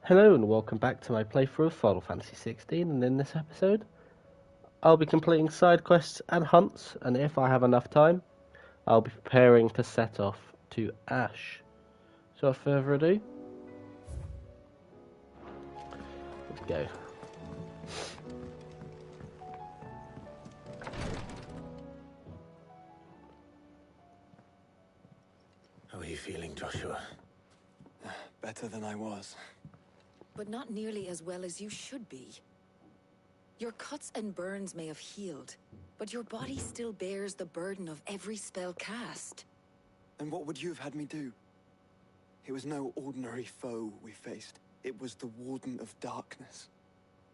Hello and welcome back to my playthrough of Final Fantasy XVI, and in this episode I'll be completing side quests and hunts, and if I have enough time I'll be preparing to set off to Ash. So without further ado, let's go. How are you feeling, Joshua? Better than I was. But not nearly as well as you should be. Your cuts and burns may have healed, but your body still bears the burden of every spell cast. And what would you have had me do? It was no ordinary foe we faced. It was the Warden of Darkness.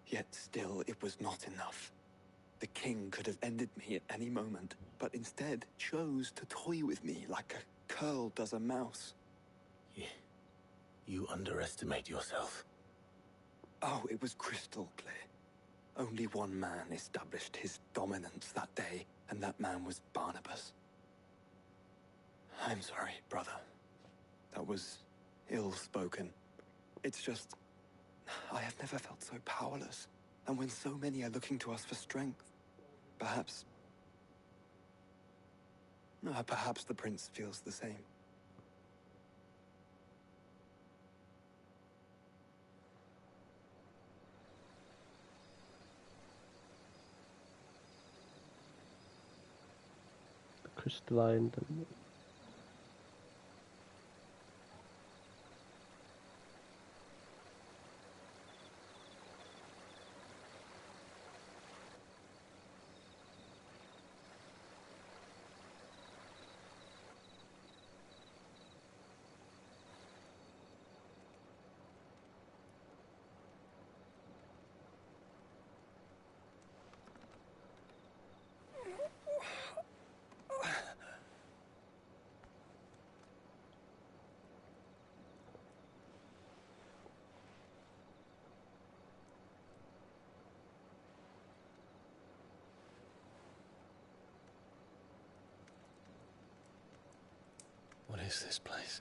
Yet still, it was not enough. The king could have ended me at any moment, but instead chose to toy with me like a curl does a mouse. You underestimate yourself. Oh, it was crystal clear. Only one man established his dominance that day, and that man was Barnabas. I'm sorry, brother. That was ill-spoken. It's just, I have never felt so powerless. And when so many are looking to us for strength, perhaps the prince feels the same. Crystalline. What is this place?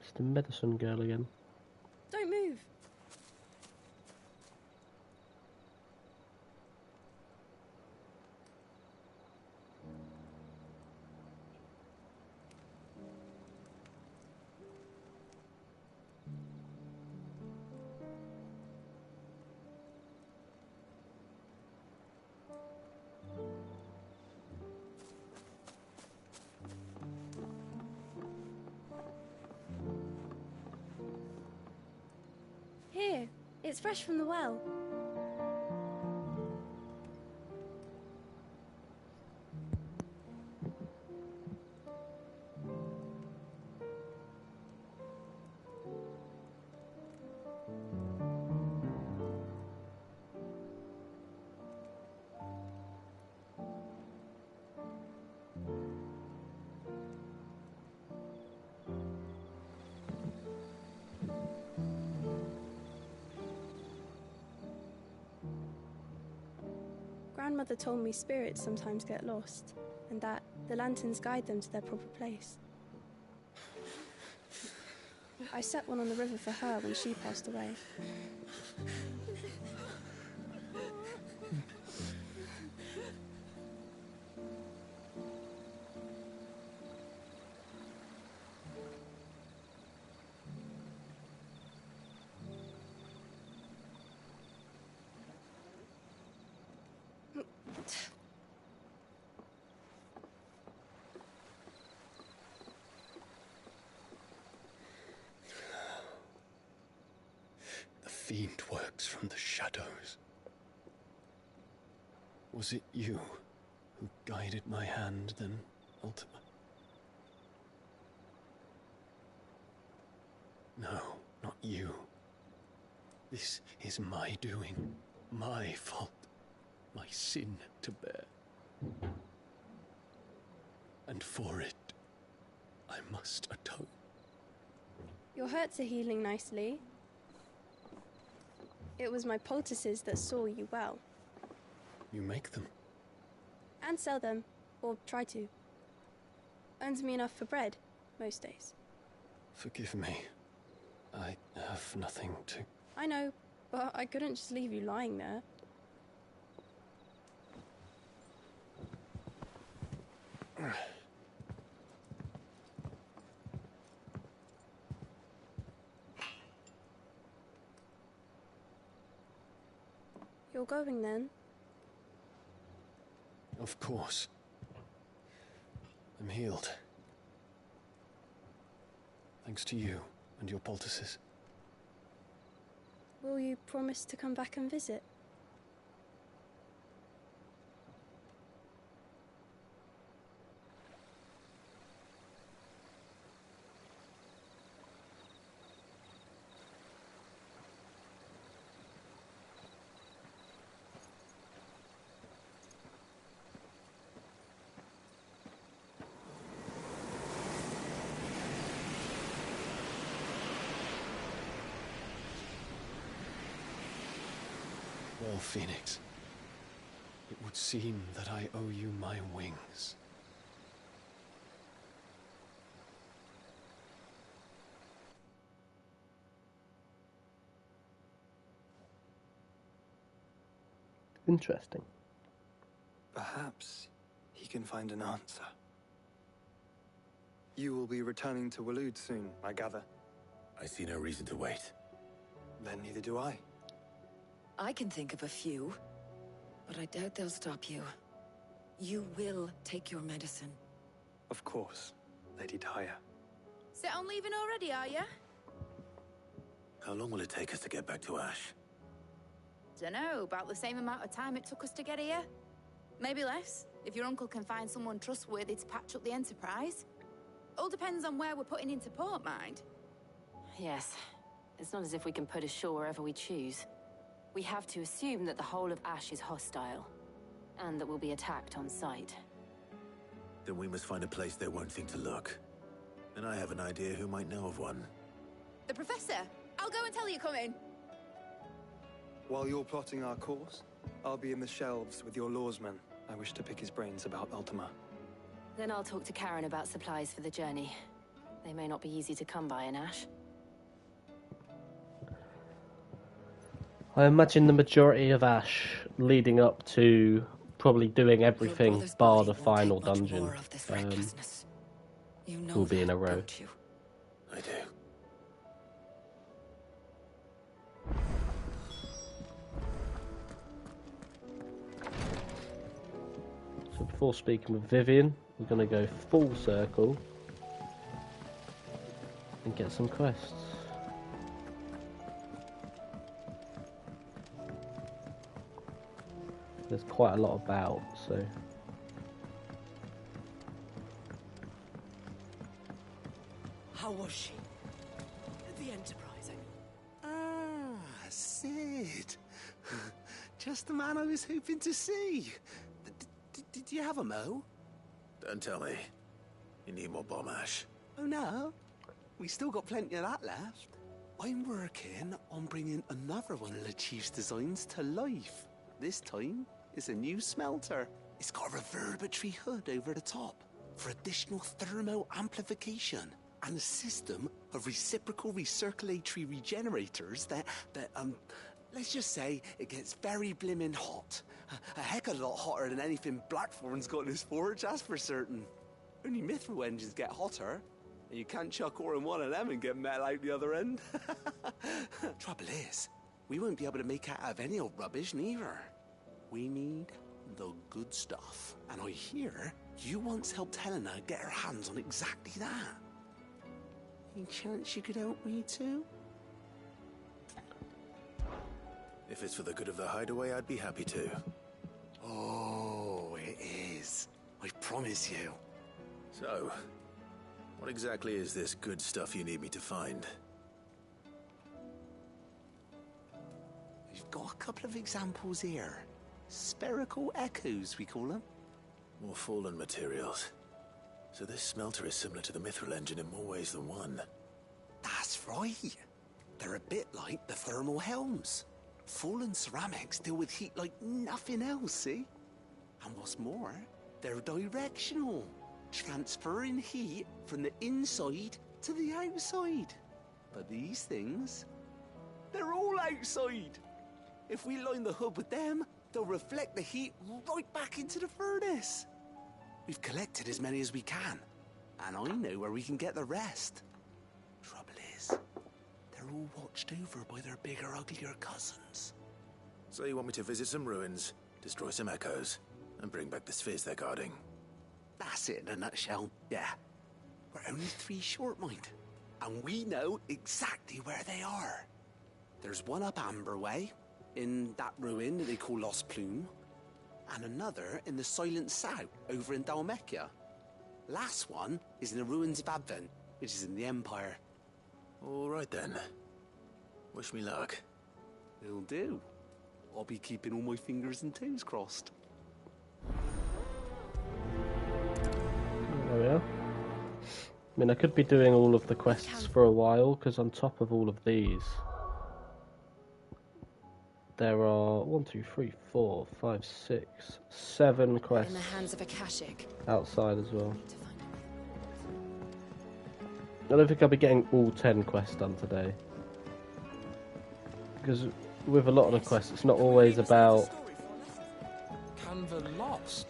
It's the medicine girl again. Don't move. Here, it's fresh from the well. Grandmother told me spirits sometimes get lost, and that the lanterns guide them to their proper place. I set one on the river for her when she passed away. The fiend works from the shadows. Was it you who guided my hand, then, ultimately? No, not you. This is my doing, my fault, my sin to bear. And for it, I must atone. Your hurts are healing nicely. It was my poultices that saw you well. You make them? And sell them, or try to. Earns me enough for bread. most days. Forgive me. I have nothing to... I know, but I couldn't just leave you lying there. You're going then? Of course. I'm healed. Thanks to you and your poultices. Will you promise to come back and visit? Well, Phoenix, it would seem that I owe you my wings. Interesting. Perhaps he can find an answer. You will be returning to Waloed soon, I gather. I see no reason to wait. Then neither do I. I can think of a few, but I doubt they'll stop you. You will take your medicine. Of course, Lady Daya. Set on leaving already, are ya? How long will it take us to get back to Ash? Dunno, about the same amount of time it took us to get here. Maybe less, if your uncle can find someone trustworthy to patch up the Enterprise. All depends on where we're putting into port, mind. Yes. It's not as if we can put ashore wherever we choose. We have to assume that the whole of Ash is hostile, and that we'll be attacked on sight. Then we must find a place they won't think to look. And I have an idea who might know of one. The Professor! I'll go and tell you come in. While you're plotting our course, I'll be in the shelves with your lawsman. I wish to pick his brains about Ultima. Then I'll talk to Karen about supplies for the journey. They may not be easy to come by in Ash. I imagine the majority of Ash leading up to probably doing everything Your brother's bar body the won't final take much dungeon more of this recklessness. You know will be in that, a row. don't you? I do. So before speaking with Vivian, we're going to go full circle and get some quests. There's quite a lot about, so... How was she? The Enterprise, I mean. Ah, Sid. Just the man I was hoping to see. Did you have a mo? Don't tell me. You need more bomb ash. Oh no, we still got plenty of that left. I'm working on bringing another one of the Chief's designs to life. This time, it's a new smelter. It's got a reverberatory hood over the top for additional thermal amplification and a system of reciprocal recirculatory regenerators that let's just say it gets very blimmin' hot. A heck of a lot hotter than anything Blackthorn's got in his forge, that's for certain. Only mithril engines get hotter, and you can't chuck ore in one of them and get metal out the other end. Trouble is, we won't be able to make out of any old rubbish neither. We need the good stuff. And I hear you once helped Helena get her hands on exactly that. Any chance you could help me too? If it's for the good of the hideaway, I'd be happy to. Oh, it is. I promise you. So, what exactly is this good stuff you need me to find? We've got a couple of examples here. Spherical echoes, we call them. More fallen materials. So this smelter is similar to the mithril engine in more ways than one. That's right. They're a bit like the thermal helms. Fallen ceramics deal with heat like nothing else, see? And what's more, they're directional. transferring heat from the inside to the outside. But these things, they're all outside. If we line the hub with them, they'll reflect the heat right back into the furnace. We've collected as many as we can, and I know where we can get the rest. Trouble is, they're all watched over by their bigger, uglier cousins. So you want me to visit some ruins, destroy some echoes, and bring back the spheres they're guarding? That's it in a nutshell, yeah. We're only 3 short, mind. And we know exactly where they are. There's one up Amber Way, in that ruin that they call Lost Plume, and another in the Silent South, over in Dalmekia. Last one is in the ruins of Advent, which is in the Empire. All right then. Wish me luck. Will do. I'll be keeping all my fingers and toes crossed. There we are. I mean, I could be doing all of the quests for a while, because on top of all of these, there are 1, 2, 3, 4, 5, 6, 7 quests in the hands of Akashic. outside as well. I don't think I'll be getting all 10 quests done today, because with a lot of the quests, it's not always about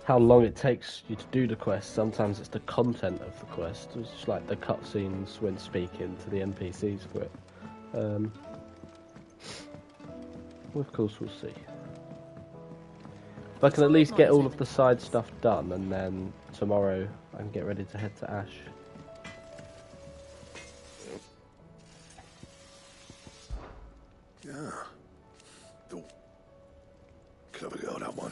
how long it takes you to do the quest. Sometimes it's the content of the quest. It's just like the cutscenes when speaking to the NPCs for it. Well, of course, we'll see. If I can at least get all of the side stuff done, and then tomorrow I can get ready to head to Ash. Yeah. Oh. Clever girl, that one.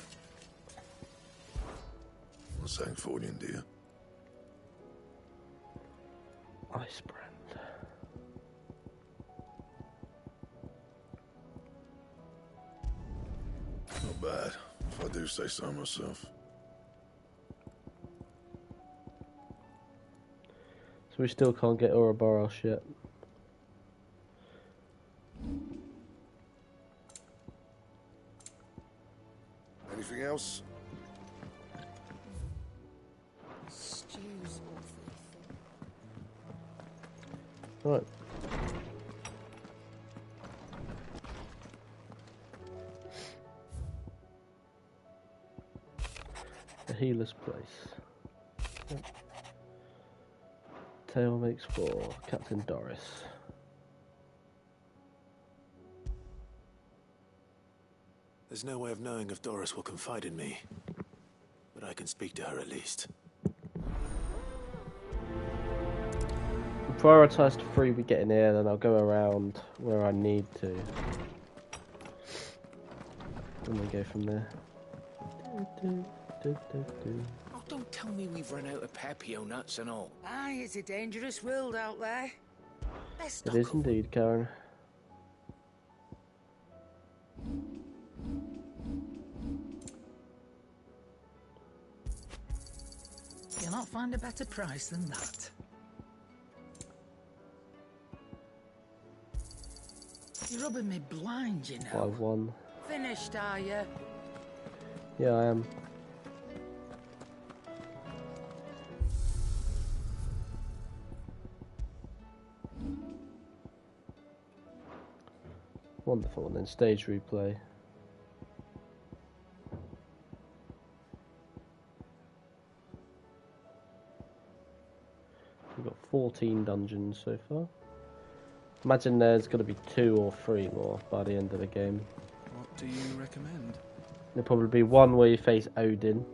Not saying Fordian, do you? Ice brand. Not bad, if I do say so myself. So we still can't get Ouroboros yet. Anything else? Stew's Right. The healer's place. Yep. Tail makes 4. Captain Doris. There's no way of knowing if Doris will confide in me, but I can speak to her at least. Prioritise the 3 we get in here, then I'll go around where I need to. And then go from there. Oh, don't tell me we've run out of Papio nuts and all. Aye, it's a dangerous world out there. Best It is indeed, Karen. You'll not find a better price than that. You're rubbing me blind, you know. 5-1. Finished, are you? Yeah, I am. Wonderful, and then stage replay. We've got 14 dungeons so far. Imagine there's going to be 2 or 3 more by the end of the game. What do you recommend? There'll probably be one where you face Odin.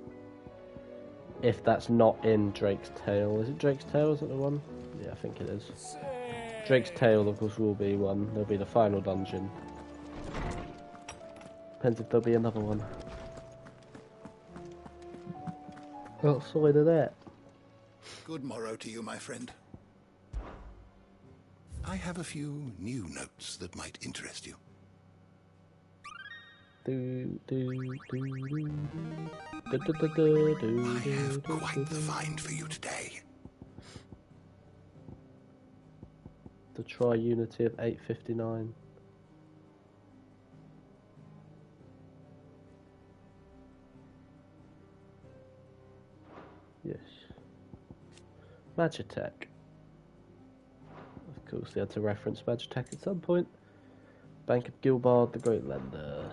If that's not in Drake's Tale. Is it Drake's Tale? Is it the one? Yeah, I think it is. Drake's Tale, of course, will be one. There'll be the final dungeon. Depends if there'll be another one. Outside of that. Good morrow to you, my friend. I have a few new notes that might interest you. I have quite the find for you today. The Tri-Unity of 859. Yes. Magitech. Of course, they had to reference Magitech at some point. Bank of Gilbard, the Great Lender.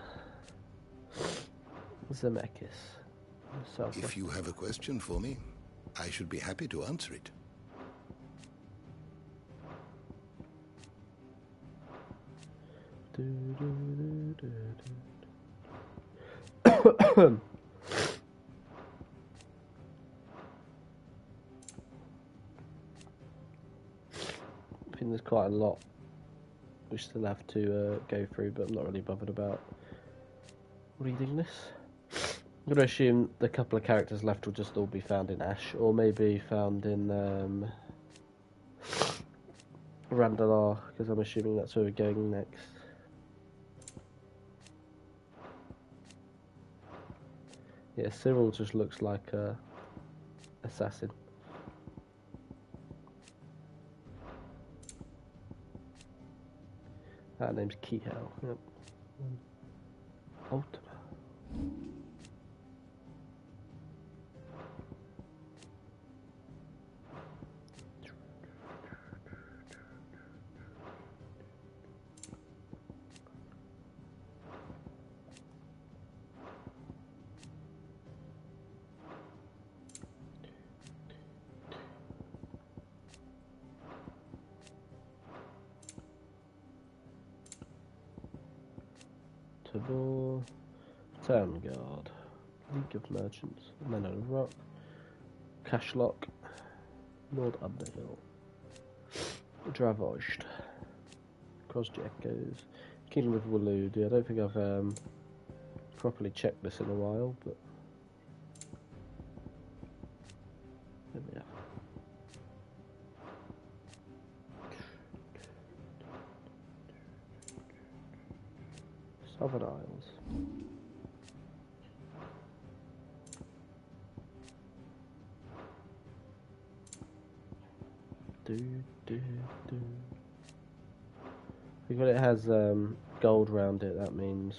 Zemeckis. If you have a question for me, I should be happy to answer it. I think there's quite a lot we still have to go through, but I'm not really bothered about reading this. I'm going to assume the couple of characters left will just all be found in Ash, or maybe found in Randalar, because I'm assuming that's where we're going next. Yeah, Cyril just looks like a assassin. That name's Keyhel. Yep. Ultima. Tabor, Town Guard, League of Merchants, Men of Rock, Cashlock, Lord Underhill, Dravoged, Crosby Echoes, Kingdom of Waloed. Yeah, I don't think I've properly checked this in a while, but there we are. Southern Isles. I think when it has gold around it, that means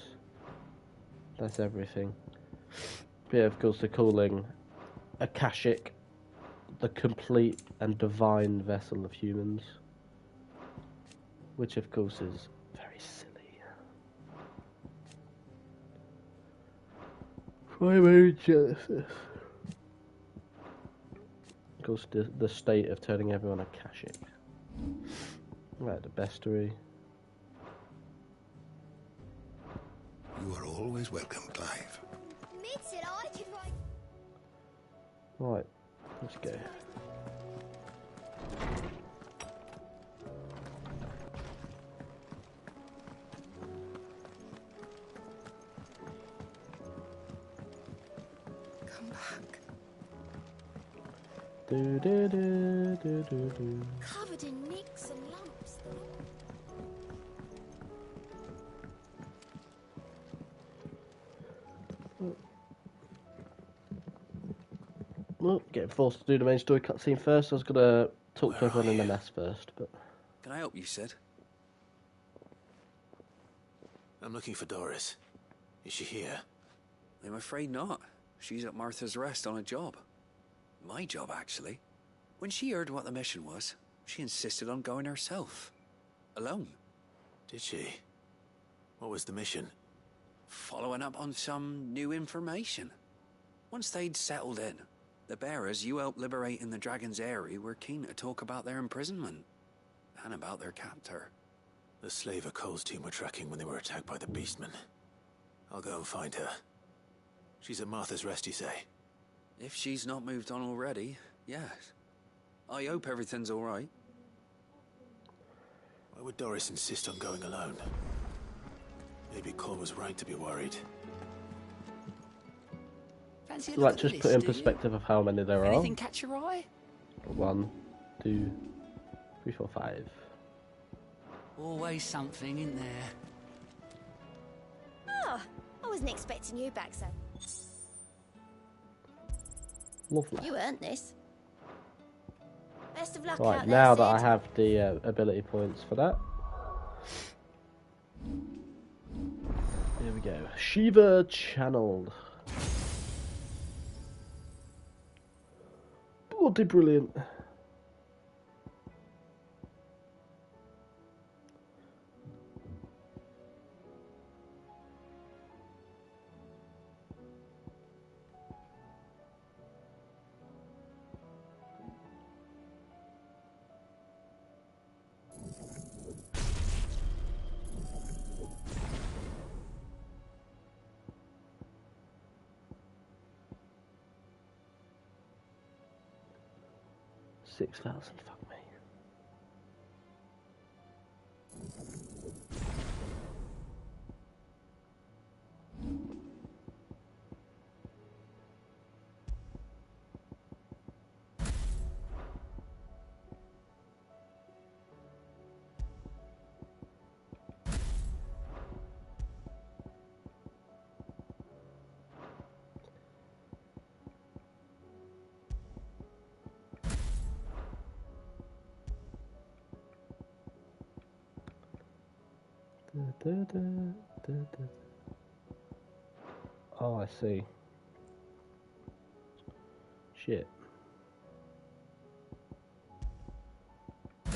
that's everything. But yeah, of course, they're calling Akashic the complete and divine vessel of humans, which of course is very silly. Primary Genesis. Of course, the state of turning everyone Akashic. Right, the bestiary. You are always welcome, Clive. Right, let's go. Come back. Do do do do do do. Covered in nicks and lumps. Well, getting forced to do the main story cutscene first. I was gonna talk to everyone in the mess first, but Can I help you, Sid? I'm looking for Doris. Is she here? I'm afraid not. She's at Martha's Rest on a job. My job, actually. When she heard what the mission was, she insisted on going herself. Alone. Did she? What was the mission? Following up on some new information. Once they'd settled in, the bearers you helped liberate in the Dragon's Eyrie were keen to talk about their imprisonment. And about their captor. The slaver Cole's team were tracking when they were attacked by the Beastmen. I'll go and find her. She's at Martha's Rest, you say? If she's not moved on already, yes. I hope everything's all right. Why would Doris insist on going alone? Maybe Cole was right to be worried. Fancy a like look just at put this, in do you? perspective of how many there are. Anything catch your eye? 1, 2, 3, 4, 5. Always something in there. Oh, I wasn't expecting you back, so. Lovely. You earned this. Best of luck Right, out now there, that I Sid. have the ability points for that. Here we go. Shiva channeled. Bloody brilliant. 6,000, fuck me. Oh, I see. Shit.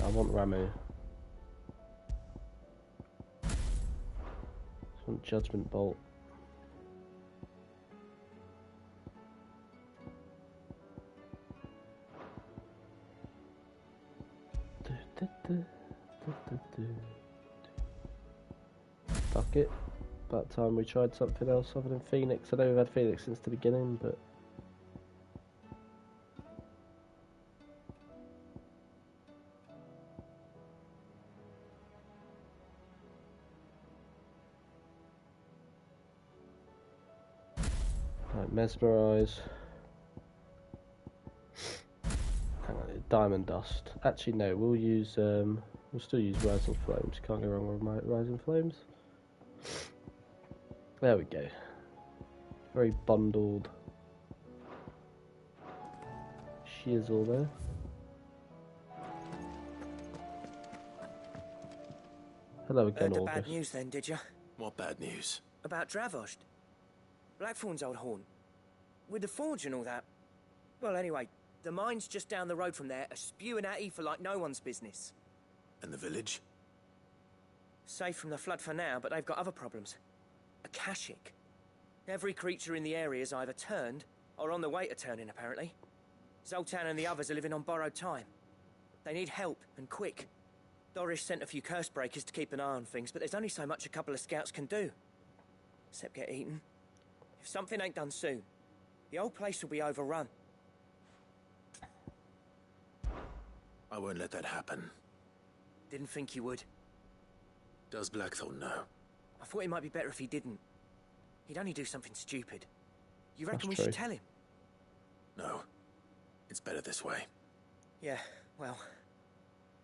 I want Ramu. I want Judgment Bolt. Fuck it. About time we tried something else other than Phoenix. I know we've had Phoenix since the beginning, but... Right, Mesmerize. Hang on, Diamond Dust. Actually, no, we'll use, we'll still use Rising Flames. Can't go wrong with Rising Flames. There we go. Very bundled shizzle there. Hello again, Heard the August. bad news then, did you? What bad news? About Dravost. Blackthorn's old haunt. With the forge and all that. Well, anyway, the mine's just down the road from there are spewing at Aoife like no one's business. And the village? Safe from the flood for now, but they've got other problems. Akashic. Every creature in the area is either turned or on the way to turning, apparently. Zoltan and the others are living on borrowed time. They need help, and quick. Doris sent a few curse breakers to keep an eye on things, but there's only so much a couple of scouts can do. Except get eaten. If something ain't done soon, the old place will be overrun. I won't let that happen. Didn't think you would. Does Blackthorn know? I thought it might be better if he didn't. He'd only do something stupid. You reckon we That's should true. tell him? No. It's better this way. Yeah, well...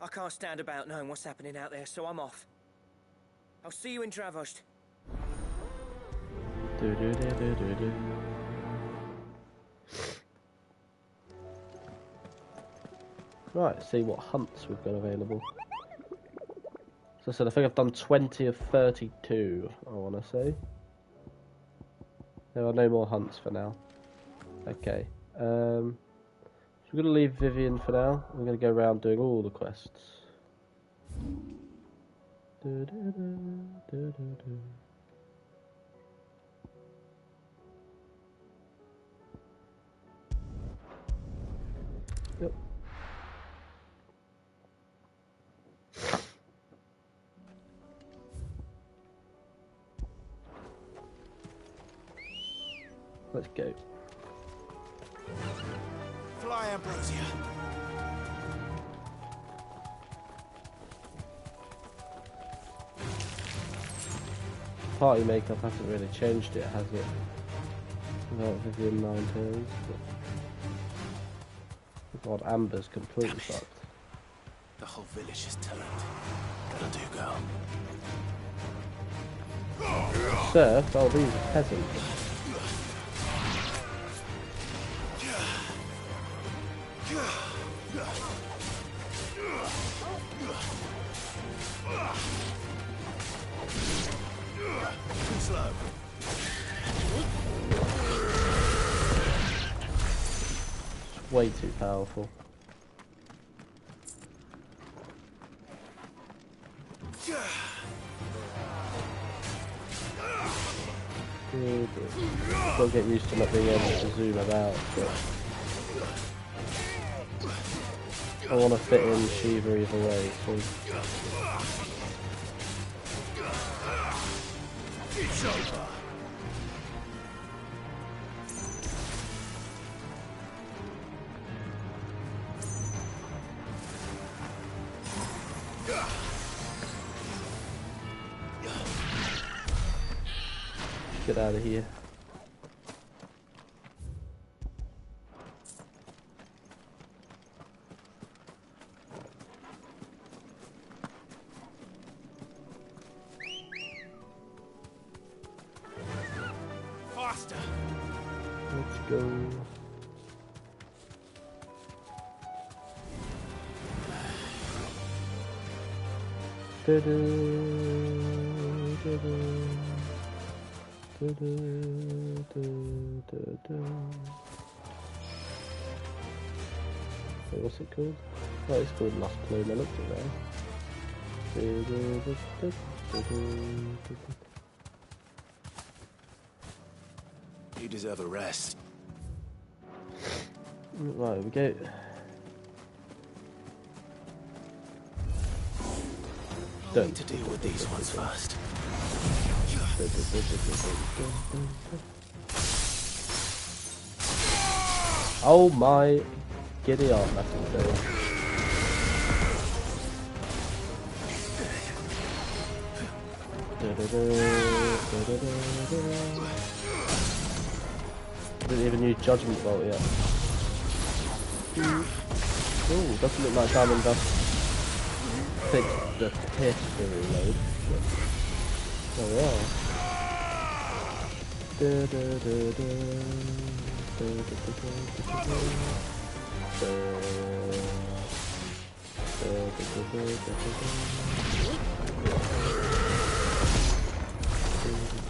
I can't stand about knowing what's happening out there, so I'm off. I'll see you in Dravost. Right, see what hunts we've got available. So I said I think I've done 20 of 32, I want to say. There are no more hunts for now. Okay. So we're going to leave Vivian for now. We're going to go around doing all the quests. Yep. Let's go. Fly, Ambrosia. Party makeup hasn't really changed it, has it? Without Vivian 9 turns. But... God, Amber's completely fucked. The whole village is turned. That'll do, girl. Serfs? Oh, these are peasants. Too slow. It's way too powerful. I'll get used to not being able to zoom about, but I want to fit in Shiva either way, so... It's over. Get out of here. Faster. Let's go. Wait, what's it called? Oh, it's called Lost Plume. I looked at that. You deserve a rest. Right, here we go. I'll need to deal with these ones first. Oh my giddy up, that's insane. Didn't even use Judgment Bolt yet. Ooh, doesn't look like Diamond Dust takes the piss to reload. There we are.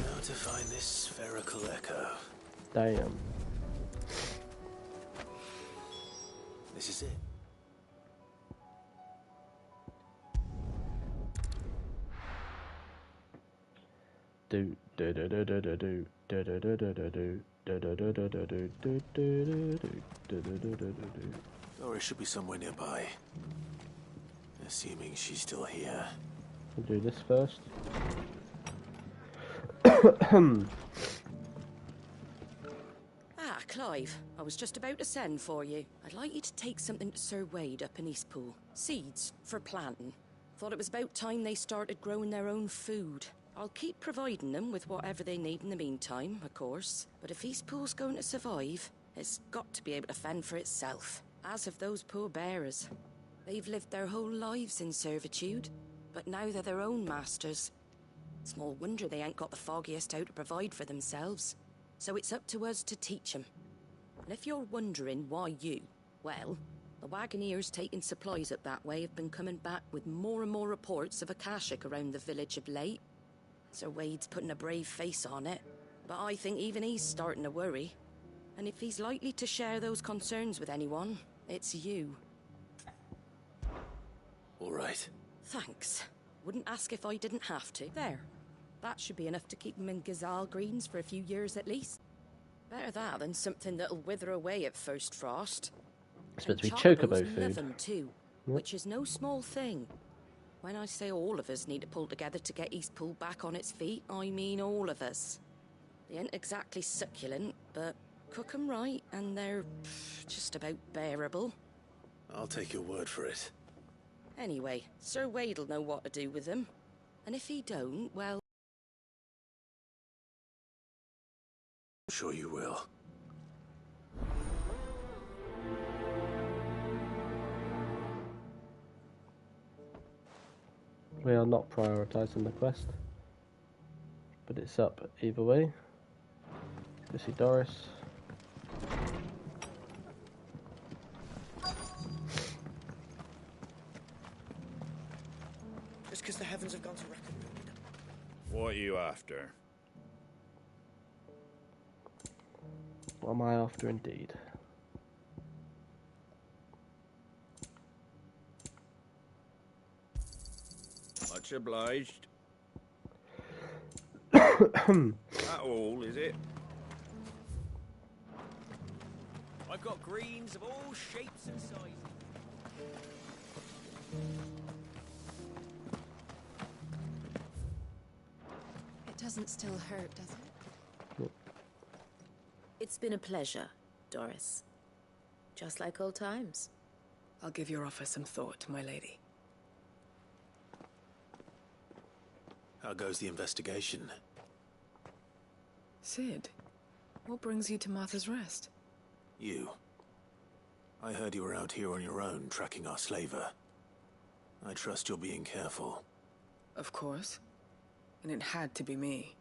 Now to find this spherical echo. Damn. This is it. Doris should be somewhere nearby. Assuming she's still here. We'll do this first. Ah, Clive, I was just about to send for you. I'd like you to take something to Sir Wade up in Eastpool. Seeds for planting. Thought it was about time they started growing their own food. I'll keep providing them with whatever they need in the meantime, of course. But if Eastpool's going to survive, it's got to be able to fend for itself. As have those poor bearers. They've lived their whole lives in servitude, but now they're their own masters. Small wonder they ain't got the foggiest how to provide for themselves. So it's up to us to teach them. And if you're wondering why you, well, the Wagoneers taking supplies up that way have been coming back with more and more reports of Akashic around the village of late. Sir Wade's putting a brave face on it, but I think even he's starting to worry. And if he's likely to share those concerns with anyone, it's you. All right. Thanks. Wouldn't ask if I didn't have to. There. That should be enough to keep him in gazelle greens for a few years at least. Better that than something that'll wither away at first frost. It's meant to be Chocobos chocobo love food. 'em too, which is no small thing. When I say all of us need to pull together to get Eastpool back on its feet, I mean all of us. They ain't exactly succulent, but cook 'em right and they're just about bearable. I'll take your word for it. Anyway, Sir Wade'll know what to do with them. And if he don't, well... I'm sure you will. We are not prioritising the quest, but it's up either way. Go see Doris. Just because the heavens have gone to record. What are you after? What am I after indeed? Much obliged. That all, is it? I've got greens of all shapes and sizes. It doesn't still hurt, does it? It's been a pleasure, Doris. Just like old times. I'll give your offer some thought, my lady. How goes the investigation? Sid, what brings you to Martha's Rest? You. I heard you were out here on your own, tracking our slaver. I trust you're being careful. Of course. And it had to be me.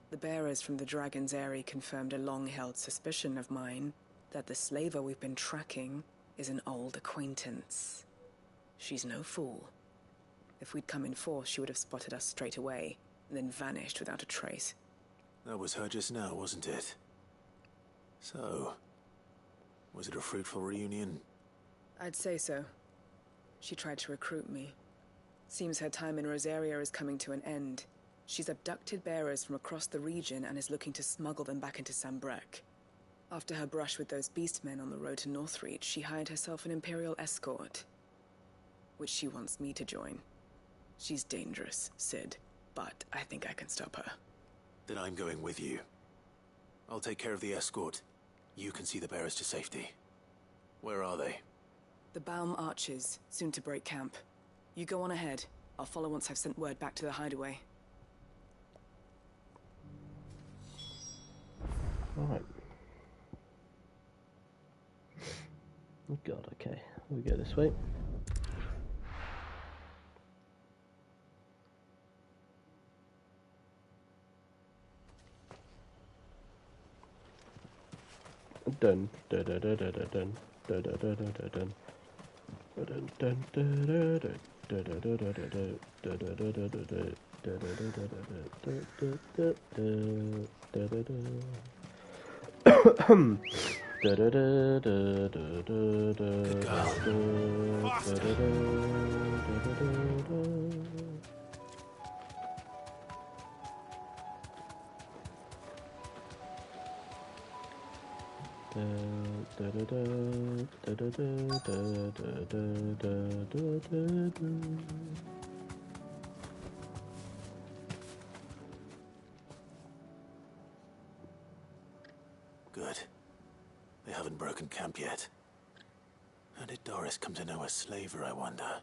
The bearers from the Dragon's Eyrie confirmed a long-held suspicion of mine that the slaver we've been tracking is an old acquaintance. She's no fool. If we'd come in force, she would have spotted us straight away, and then vanished without a trace. That was her just now, wasn't it? So, was it a fruitful reunion? I'd say so. She tried to recruit me. Seems her time in Rosaria is coming to an end. She's abducted bearers from across the region and is looking to smuggle them back into Sambrek. After her brush with those beastmen on the road to Northreach, she hired herself an Imperial escort, which she wants me to join. She's dangerous, Sid, but I think I can stop her. Then I'm going with you. I'll take care of the escort. You can see the bearers to safety. Where are they? The Baum Archers, soon to break camp. You go on ahead. I'll follow once I've sent word back to the hideaway. Alright. Oh god, okay. We go this way. Dun dun dun dun dun dun dun dun dun dun dun. Dun dun dun dun dun dun dun dun dun dun dun dun dun dun dun. Good. They haven't broken camp yet. How did Doris come to know a slaver, I wonder?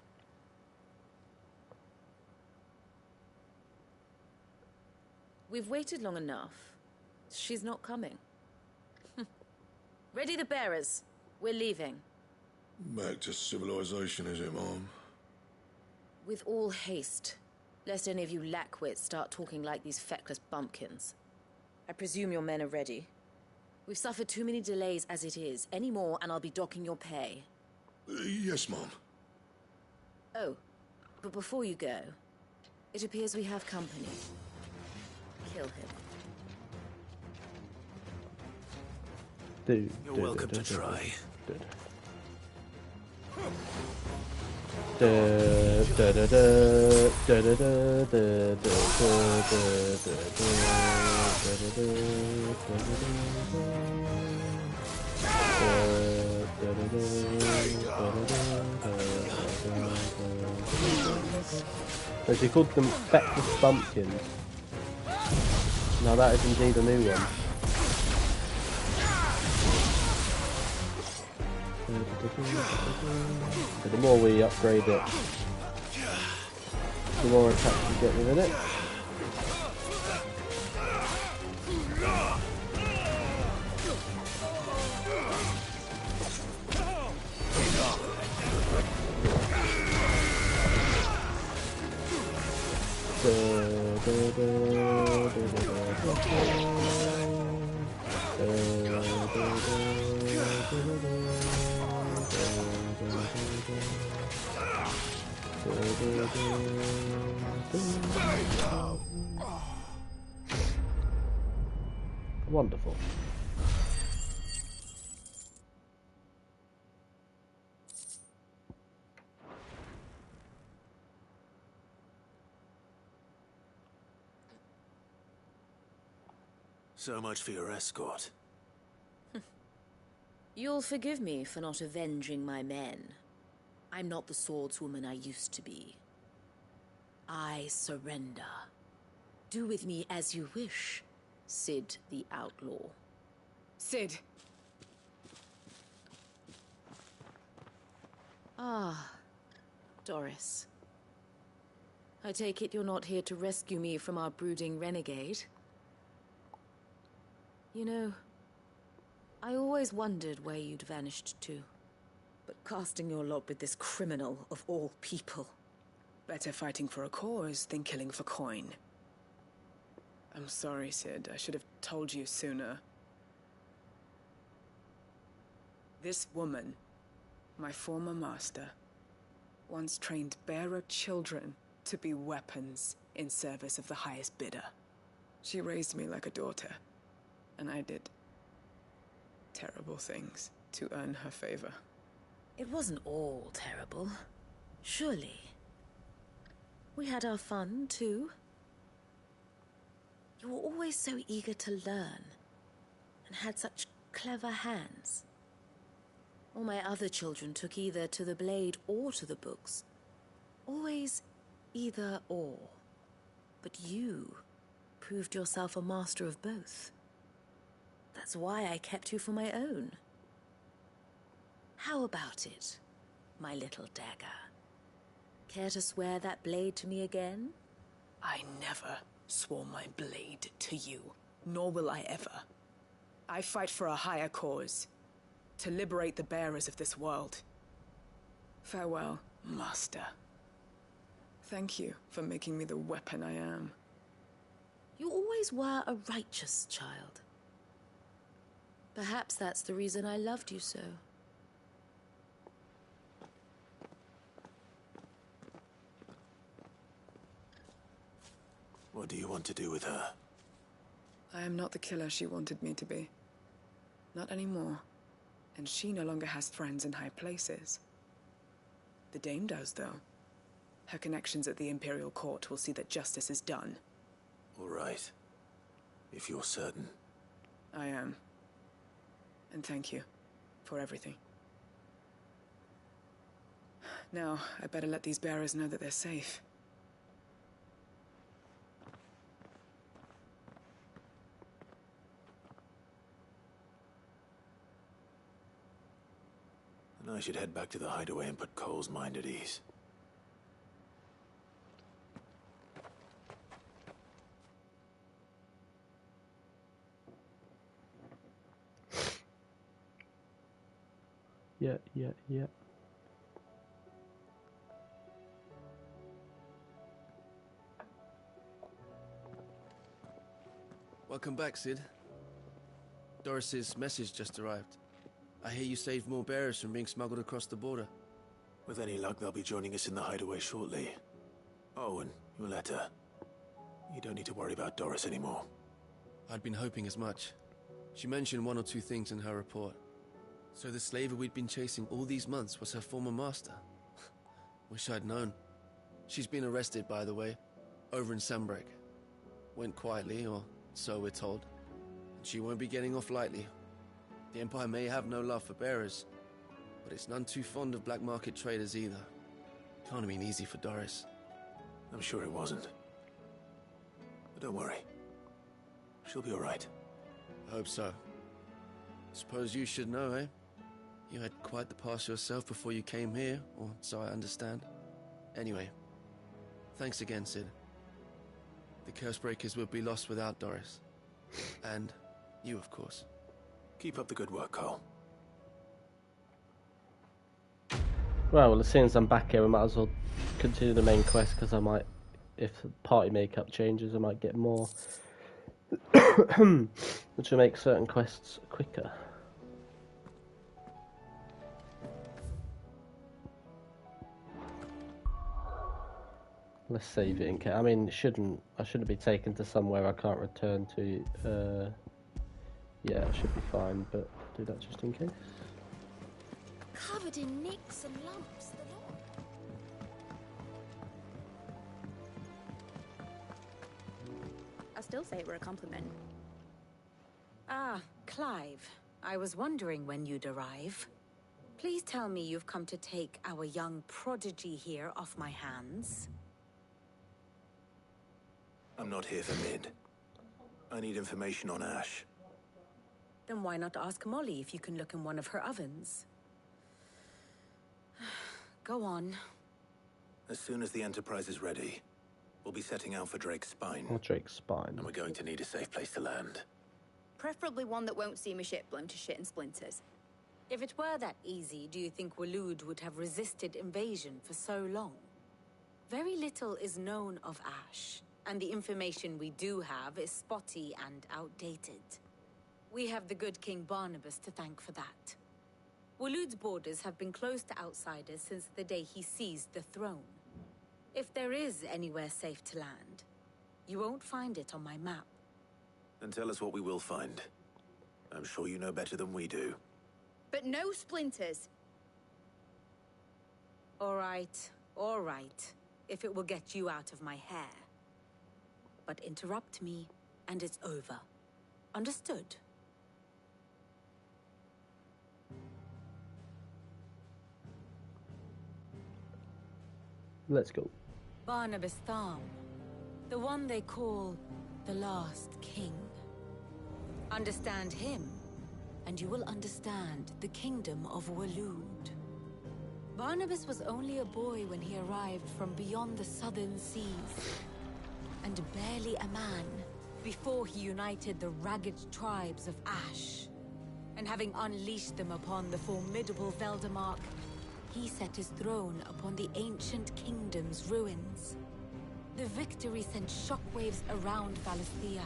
We've waited long enough. She's not coming. Ready the bearers. We're leaving. Back to civilization, is it, Mom? With all haste, lest any of you lackwits start talking like these feckless bumpkins. I presume your men are ready. We've suffered too many delays as it is. Any more, and I'll be docking your pay. Yes, Mom. Oh, but before you go, it appears we have company. Kill him. You're welcome to try. So she called them feckless bumpkins. Now that is indeed a new one. So the more we upgrade it, the more attacks we get within it. Wonderful. So much for your escort. You'll forgive me for not avenging my men. I'm not the swordswoman I used to be. I surrender. Do with me as you wish, Sid the Outlaw. Sid! Ah, Doris. I take it you're not here to rescue me from our brooding renegade? You know, I always wondered where you'd vanished to. But casting your lot with this criminal of all people. Better fighting for a cause than killing for coin. I'm sorry, Sid. I should have told you sooner. This woman, my former master, once trained bearer children to be weapons in service of the highest bidder. She raised me like a daughter, and I did terrible things to earn her favor. It wasn't all terrible, surely. We had our fun, too. You were always so eager to learn, and had such clever hands. All my other children took either to the blade or to the books. Always either or. But you proved yourself a master of both. That's why I kept you for my own. How about it, my little dagger? Care to swear that blade to me again? I never swore my blade to you, nor will I ever. I fight for a higher cause, to liberate the bearers of this world. Farewell, Master. Thank you for making me the weapon I am. You always were a righteous child. Perhaps that's the reason I loved you so. What do you want to do with her? I am not the killer she wanted me to be. Not anymore. And she no longer has friends in high places. The Dame does, though. Her connections at the Imperial Court will see that justice is done. All right. If you're certain. I am. And thank you for everything. Now, I better let these bearers know that they're safe. And I should head back to the hideaway and put Cole's mind at ease. Yeah. Welcome back, Sid. Doris's message just arrived. I hear you saved more bearers from being smuggled across the border. With any luck, they'll be joining us in the hideaway shortly. Oh, and your letter. You don't need to worry about Doris anymore. I'd been hoping as much. She mentioned one or two things in her report. So the slaver we'd been chasing all these months was her former master. Wish I'd known. She's been arrested, by the way, over in Sambrek. Went quietly, or so we're told. And she won't be getting off lightly. The Empire may have no love for bearers, but it's none too fond of black market traders either. Can't have been easy for Doris. I'm sure it wasn't. But don't worry. She'll be all right. I hope so. Suppose you should know, eh? You had quite the past yourself before you came here, or so I understand. Anyway, thanks again, Sid. The Cursebreakers would be lost without Doris. And you, of course. Keep up the good work, Cole. Well, as soon as I'm back here, we might as well continue the main quest, because I might, if the party makeup changes, I might get more, which will make certain quests quicker. Let's save it in case. I mean, I shouldn't be taken to somewhere I can't return to. Yeah, it should be fine, but do that just in case. Covered in nicks and lumps, the lot. I still say it were a compliment. Ah, Clive. I was wondering when you'd arrive. Please tell me you've come to take our young prodigy here off my hands. I'm not here for Mid. I need information on Ash. Then why not ask Molly if you can look in one of her ovens? Go on. As soon as the Enterprise is ready, we'll be setting out for Drake's Spine. Or Drake's Spine. And we're going to need a safe place to land. Preferably one that won't see my ship blown to shit and splinters. If it were that easy, do you think Waloed would have resisted invasion for so long? Very little is known of Ash, and the information we do have is spotty and outdated. We have the good King Barnabas to thank for that. Waloed's borders have been closed to outsiders since the day he seized the throne. If there is anywhere safe to land, you won't find it on my map. Then tell us what we will find. I'm sure you know better than we do. But no splinters. All right, if it will get you out of my hair. But interrupt me, and it's over. Understood? Let's go. Barnabas Tharm, the one they call the Last King. Understand him, and you will understand the kingdom of Waloed. Barnabas was only a boy when he arrived from beyond the southern seas, and barely a man before he united the ragged tribes of Ash. And having unleashed them upon the formidable Veldamark, he set his throne upon the ancient kingdom's ruins. The victory sent shockwaves around Valisthea,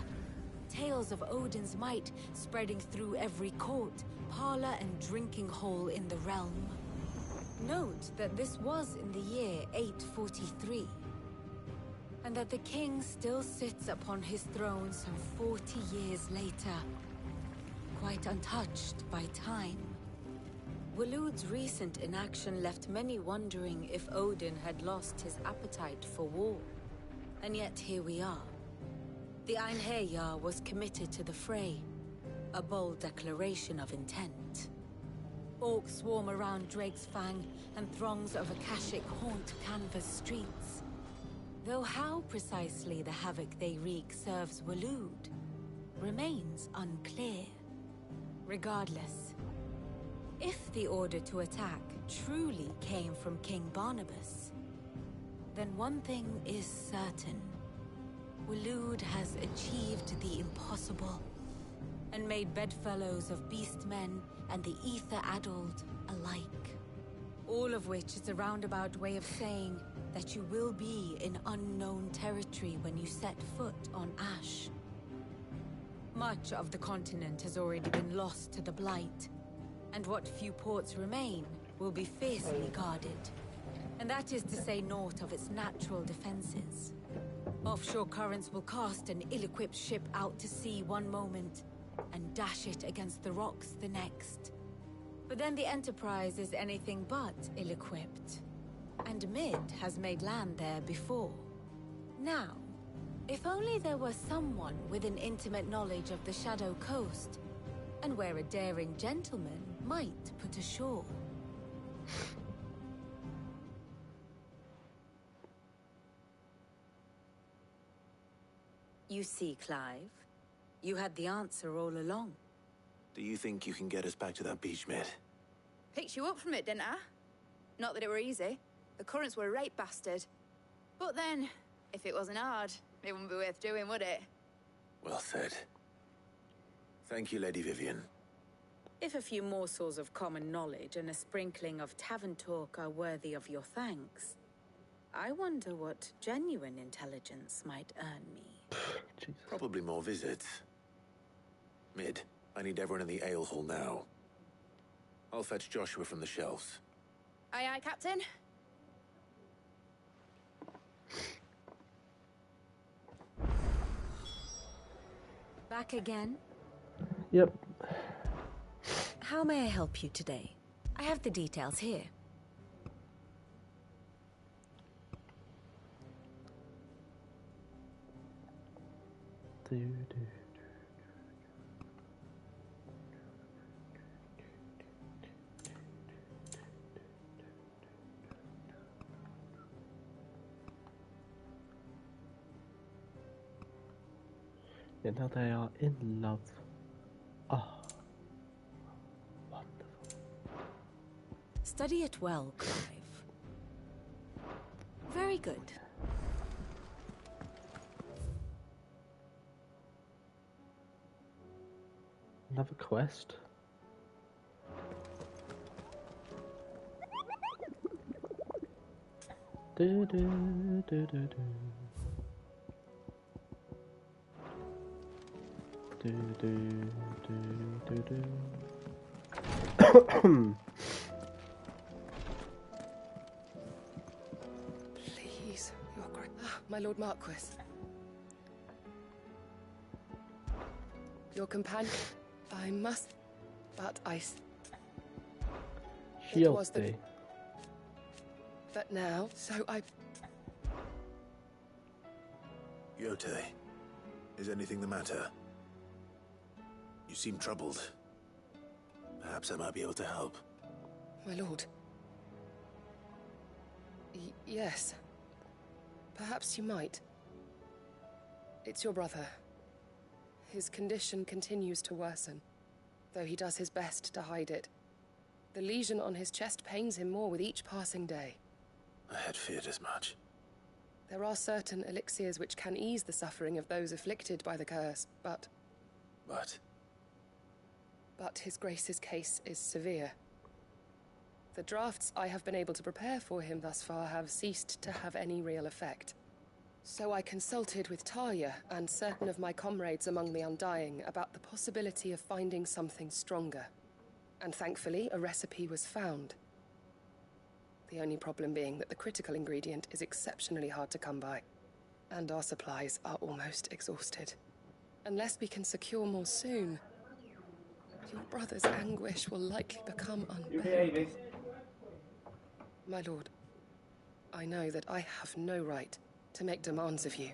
tales of Odin's might spreading through every court, parlor, and drinking hole in the realm. Note that this was in the year 843, and that the king still sits upon his throne some 40 years later, quite untouched by time. Waloed's recent inaction left many wondering if Odin had lost his appetite for war. And yet here we are. The Einherjar was committed to the fray, a bold declaration of intent. Orcs swarm around Drake's Fang, and throngs of Akashic haunt Canvas streets. Though how precisely the havoc they wreak serves Waloed remains unclear. Regardless, if the order to attack truly came from King Barnabas, then one thing is certain. Waloed has achieved the impossible, and made bedfellows of beastmen and the ether-addled alike. All of which is a roundabout way of saying that you will be in unknown territory when you set foot on Ash. Much of the continent has already been lost to the Blight, and what few ports remain will be fiercely guarded. And that is to say naught of its natural defenses. Offshore currents will cast an ill-equipped ship out to sea one moment, and dash it against the rocks the next. But then the Enterprise is anything but ill-equipped. And Mid has made land there before. Now, if only there were someone with an intimate knowledge of the Shadow Coast, and where a daring gentleman might put ashore. You see, Clive, you had the answer all along. Do you think you can get us back to that beach, Mid? Picked you up from it, didn't I? Not that it were easy. The currents were a right bastard. But then, if it wasn't hard, it wouldn't be worth doing, would it? Well said. Thank you, Lady Vivian. If a few morsels of common knowledge and a sprinkling of tavern talk are worthy of your thanks, I wonder what genuine intelligence might earn me. Probably more visits. Mid, I need everyone in the ale hall now. I'll fetch Joshua from the shelves. Aye, aye, Captain. Back again? Yep. How may I help you today? I have the details here. And now they are in love. Ah, wonderful. Study it well, Clive. Very good. Another quest. Do, do, do, do, do. Do, do, do, do, do. Please, your great... my Lord Marquis. Your companion... I must... But I... It was the... But now, so I... Yote, is anything the matter? You seem troubled. Perhaps I might be able to help. My lord. Yes. Perhaps you might. It's your brother. His condition continues to worsen, though he does his best to hide it. The lesion on his chest pains him more with each passing day. I had feared as much. There are certain elixirs which can ease the suffering of those afflicted by the curse, but... But His Grace's case is severe. The drafts I have been able to prepare for him thus far have ceased to have any real effect. So I consulted with Talia and certain of my comrades among the Undying about the possibility of finding something stronger. And thankfully, a recipe was found. The only problem being that the critical ingredient is exceptionally hard to come by, and our supplies are almost exhausted. Unless we can secure more soon, your brother's anguish will likely become unbearable. My lord, I know that I have no right to make demands of you.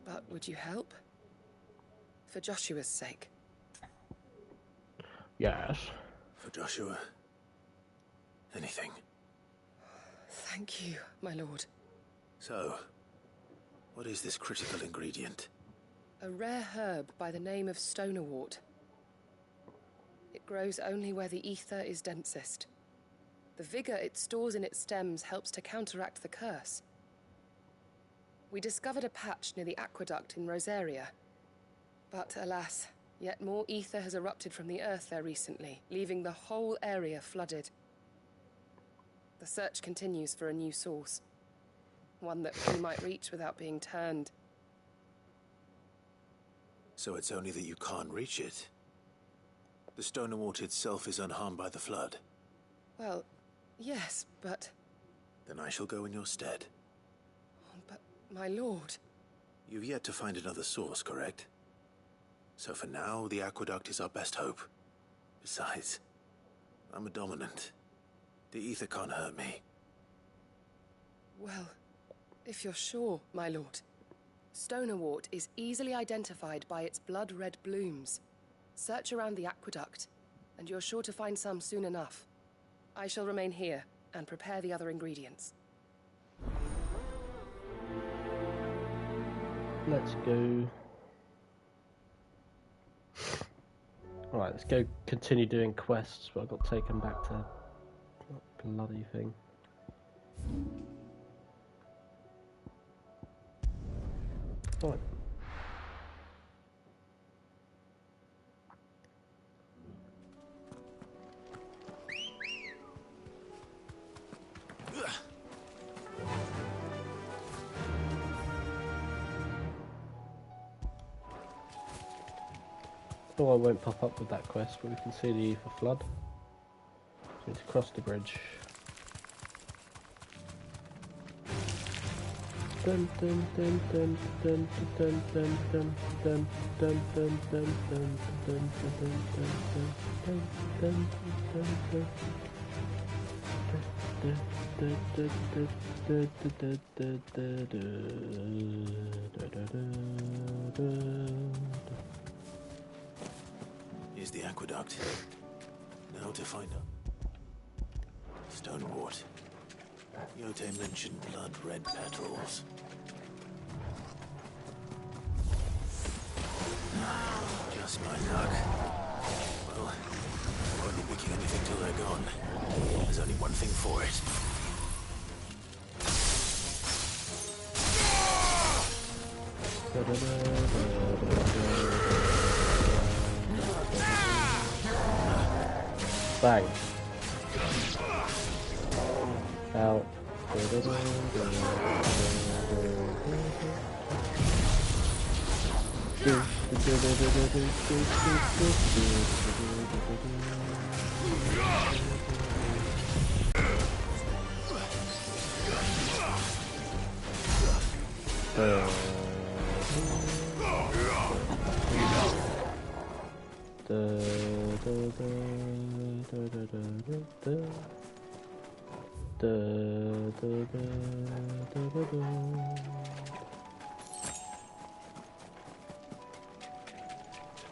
But would you help? For Joshua's sake. Yes. For Joshua? Anything. Thank you, my lord. So, what is this critical ingredient? A rare herb by the name of stonerwort. It grows only where the ether is densest. The vigor it stores in its stems helps to counteract the curse. We discovered a patch near the aqueduct in Rosaria. But alas, yet more ether has erupted from the earth there recently, leaving the whole area flooded. The search continues for a new source. One that we might reach without being turned. So it's only that you can't reach it? The Stonerwort itself is unharmed by the flood? Well, yes, but... Then I shall go in your stead. But, my lord... You've yet to find another source, correct? So for now, the aqueduct is our best hope. Besides, I'm a dominant. The ether can't hurt me. Well, if you're sure, my lord. Stonerwort is easily identified by its blood-red blooms. Search around the aqueduct, and you're sure to find some soon enough. I shall remain here and prepare the other ingredients. Let's go. Alright, let's go continue doing quests, but I got taken back to that bloody thing. Right. Oh, I won't pop up with that quest, but we can see the ether flood. So we need to cross the bridge. Dun dun dun dun dun dun dun dun dun dun dun dun dun dun dun dun dun. Here's the aqueduct. Now to find Stonerwort. Yote mentioned blood-red petals. Just my luck. Well, I won't be picking anything till they're gone. There's only one thing for it. Bang. Out.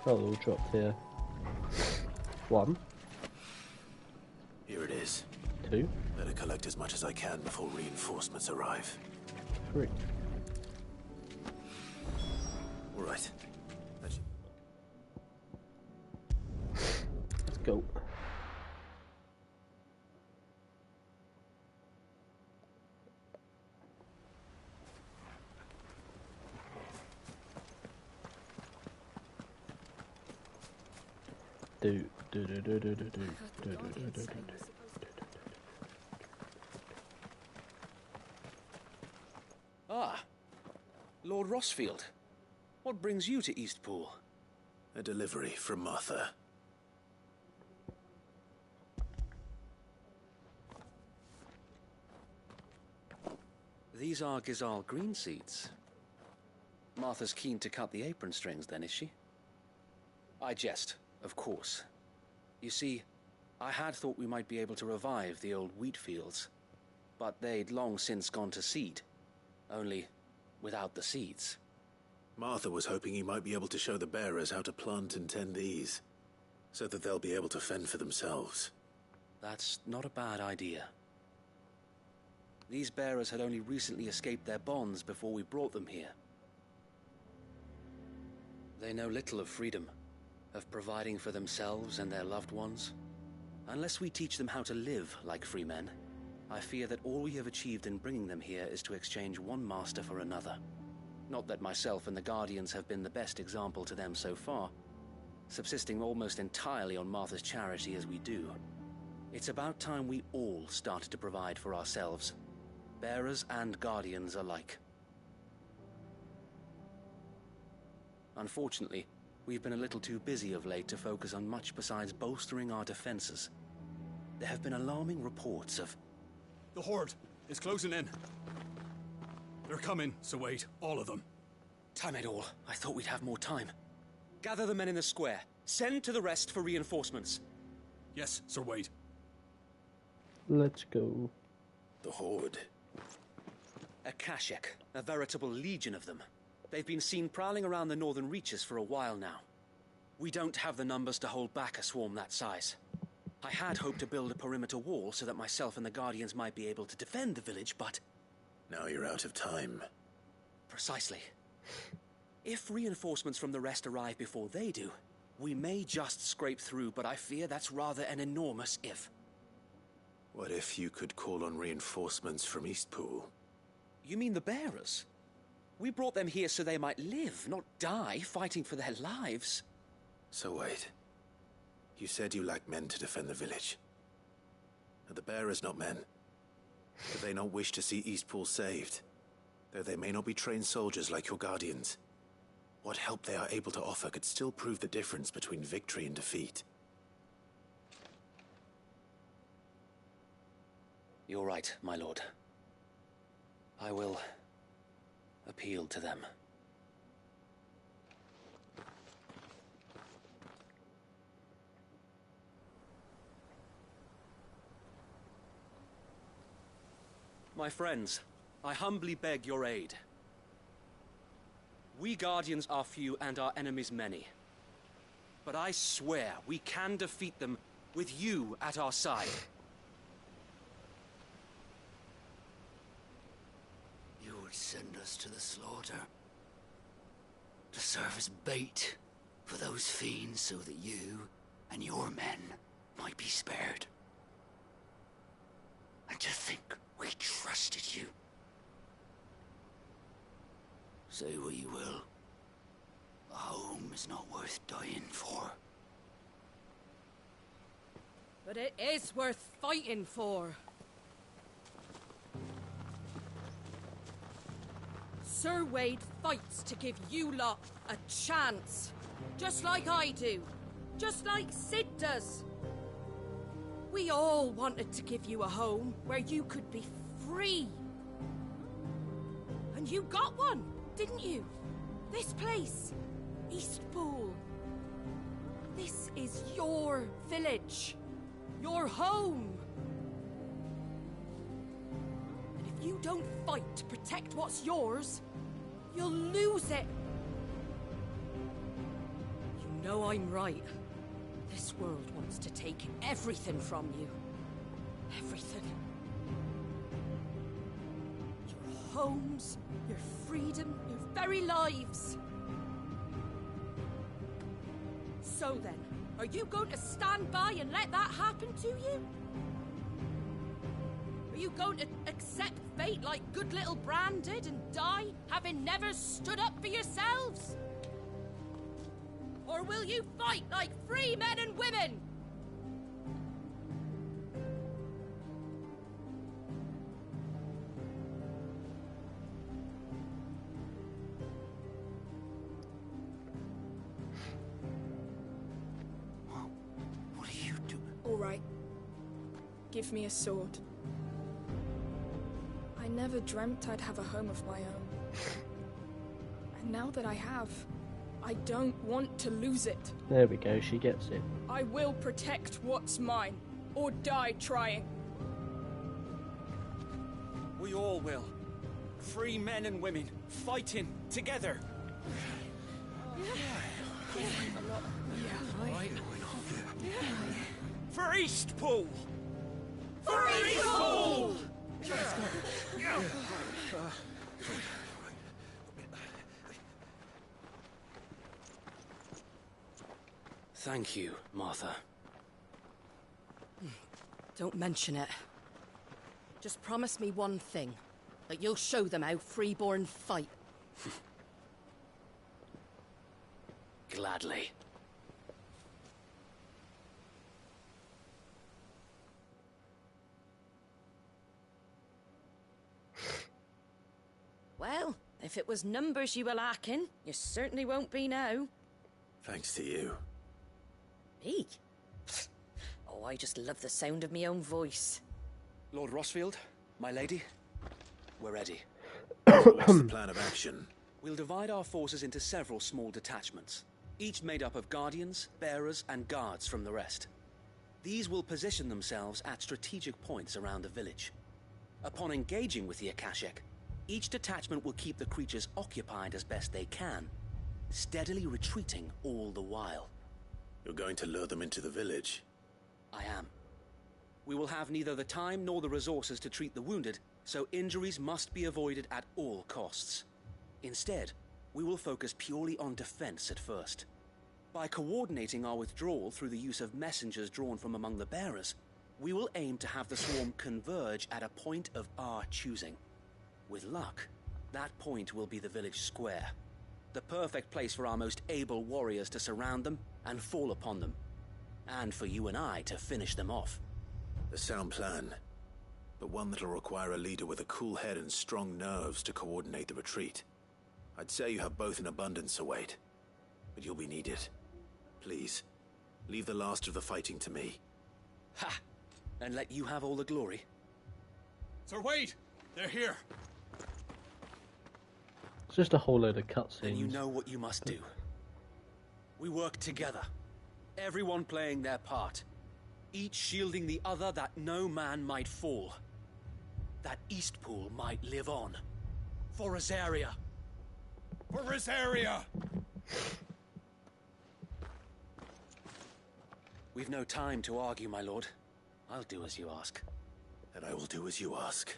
Oh, all dropped here. 1. Here it is. 2. Better collect as much as I can before reinforcements arrive. 3. All right. Let's go. Ah, Lord Rossfield. What brings you to Eastpool? A delivery from Martha. These are Gizal green seeds. Martha's keen to cut the apron strings then, is she? I jest, of course. You see, I had thought we might be able to revive the old wheat fields, but they'd long since gone to seed, only without the seeds. Martha was hoping he might be able to show the bearers how to plant and tend these, so that they'll be able to fend for themselves. That's not a bad idea. These bearers had only recently escaped their bonds before we brought them here. They know little of freedom, of providing for themselves and their loved ones. Unless we teach them how to live like free men, I fear that all we have achieved in bringing them here is to exchange one master for another. Not that myself and the Guardians have been the best example to them so far, subsisting almost entirely on Martha's charity as we do. It's about time we all started to provide for ourselves, bearers and Guardians alike. Unfortunately, we've been a little too busy of late to focus on much besides bolstering our defenses. There have been alarming reports of... The Horde is closing in. They're coming, so wait, all of them. Damn it all, I thought we'd have more time. Gather the men in the square. Send to the rest for reinforcements. Yes, Sir Wade. Let's go. The Horde. A Kashek, a veritable legion of them. They've been seen prowling around the northern reaches for a while now. We don't have the numbers to hold back a swarm that size. I had hoped to build a perimeter wall so that myself and the Guardians might be able to defend the village, but... Now you're out of time. Precisely. If reinforcements from the rest arrive before they do, we may just scrape through, but I fear that's rather an enormous if. What if you could call on reinforcements from Eastpool? You mean the bearers? We brought them here so they might live, not die, fighting for their lives. So wait. You said you lacked men to defend the village. Are the bearers not men? Do they not wish to see Eastpool saved? Though they may not be trained soldiers like your Guardians. What help they are able to offer could still prove the difference between victory and defeat. You're right, my lord. I will appeal to them. My friends, I humbly beg your aid. We Guardians are few and our enemies many. But I swear we can defeat them with you at our side. You would send us to the slaughter, to serve as bait for those fiends so that you and your men might be spared. And to think we trusted you. Say what you will. A home is not worth dying for. But it is worth fighting for. Sir Wade fights to give you lot a chance. Just like I do. Just like Sid does. We all wanted to give you a home where you could be free. And you got one, didn't you? This place, Eastpool. This is your village. Your home. And if you don't fight to protect what's yours, you'll lose it. You know I'm right. This world wants to take everything from you. Everything. Your homes, your freedom, your very lives. So then, are you going to stand by and let that happen to you? Are you going to accept fate like good little Bran did and die, having never stood up for yourselves? Or will you fight like free men and women? What are you doing? All right. Give me a sword. I never dreamt I'd have a home of my own. And now that I have, I don't want to lose it. There we go, she gets it. I will protect what's mine, or die trying. We all will. Free men and women, fighting together. For Eastpool! For Eastpool! Thank you, Martha. Don't mention it. Just promise me one thing. That you'll show them how freeborn fight. Gladly. Well, if it was numbers you were lacking, you certainly won't be now. Thanks to you. Me? Oh, I just love the sound of my own voice. Lord Rossfield, my lady, we're ready. So what's the plan of action? We'll divide our forces into several small detachments, each made up of guardians, bearers, and guards from the rest. These will position themselves at strategic points around the village. Upon engaging with the Akashic, each detachment will keep the creatures occupied as best they can, steadily retreating all the while. You're going to lure them into the village? I am. We will have neither the time nor the resources to treat the wounded, so injuries must be avoided at all costs. Instead, we will focus purely on defense at first. By coordinating our withdrawal through the use of messengers drawn from among the bearers, we will aim to have the swarm converge at a point of our choosing. With luck, that point will be the village square, the perfect place for our most able warriors to surround them and fall upon them, and for you and I to finish them off. A sound plan, but one that'll require a leader with a cool head and strong nerves to coordinate the retreat. I'd say you have both in abundance, Sir Wade, but you'll be needed. Please, leave the last of the fighting to me. Ha! And let you have all the glory. Sir Wade! They're here! It's just a whole load of cutscenes. Then you know what you must do. We work together, everyone playing their part, each shielding the other that no man might fall, that Eastpool might live on. For Rosaria! For Rosaria! We've no time to argue, my lord. I'll do as you ask. And I will do as you ask.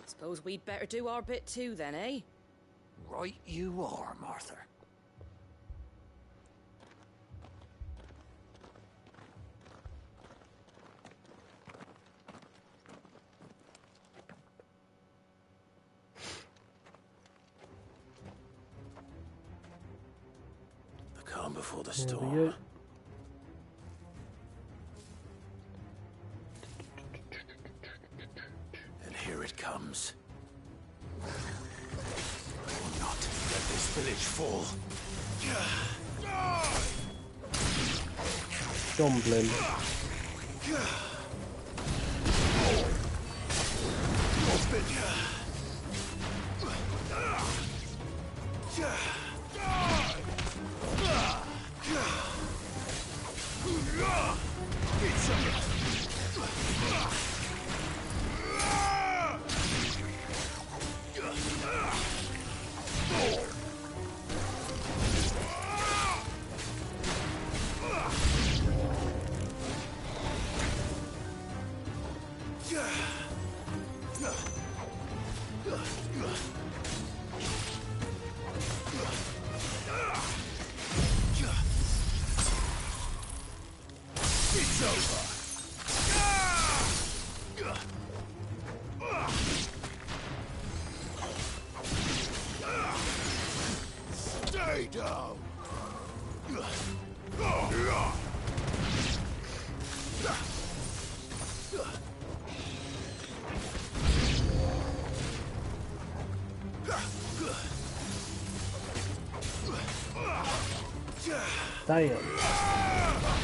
Suppose we'd better do our bit too then, eh? Right you are, Martha. The calm before the There we storm. go. And here it comes. I will not let this village fall. Dumbling. It's over. Stay down. Damn.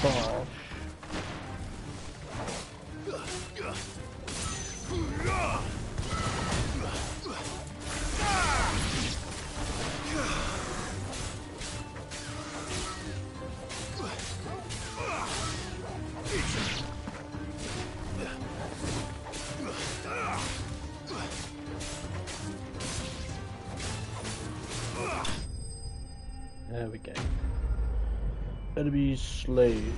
Oh. There we go. Enemy slain.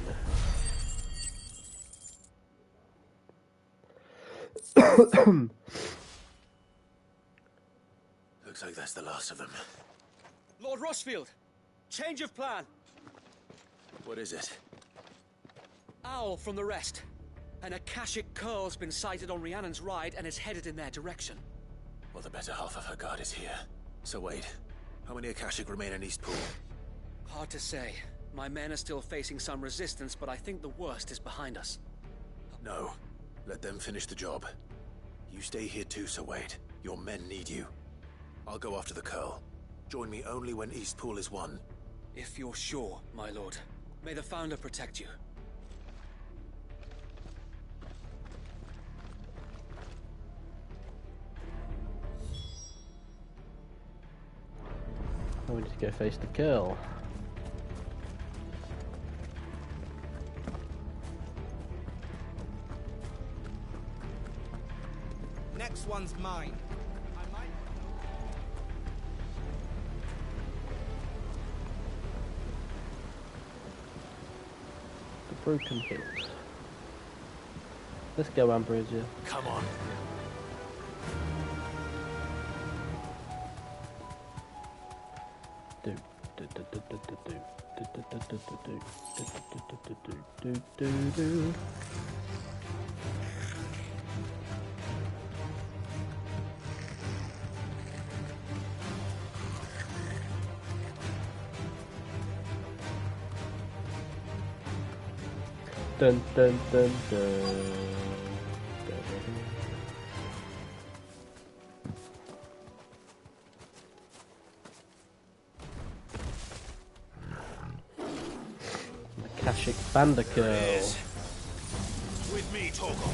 Looks like that's the last of them. Lord Rossfield! Change of plan! What is it? Owl from the rest. An Akashic Curl's been sighted on Rhiannon's ride and is headed in their direction. Well, the better half of her guard is here. So wait, how many Akashic remain in Eastpool? Hard to say. My men are still facing some resistance, but I think the worst is behind us. No. Let them finish the job. You stay here too, Sir Wade. Your men need you. I'll go after the Curl. Join me only when Eastpool is won. If you're sure, my lord. May the Founder protect you. I need to go face the girl. Next one's mine. I might... The Broken Hills. Let's go, Ambrosia. Come on. Dun dun dun dun. Akashic Bandicoot. With me, Torgal.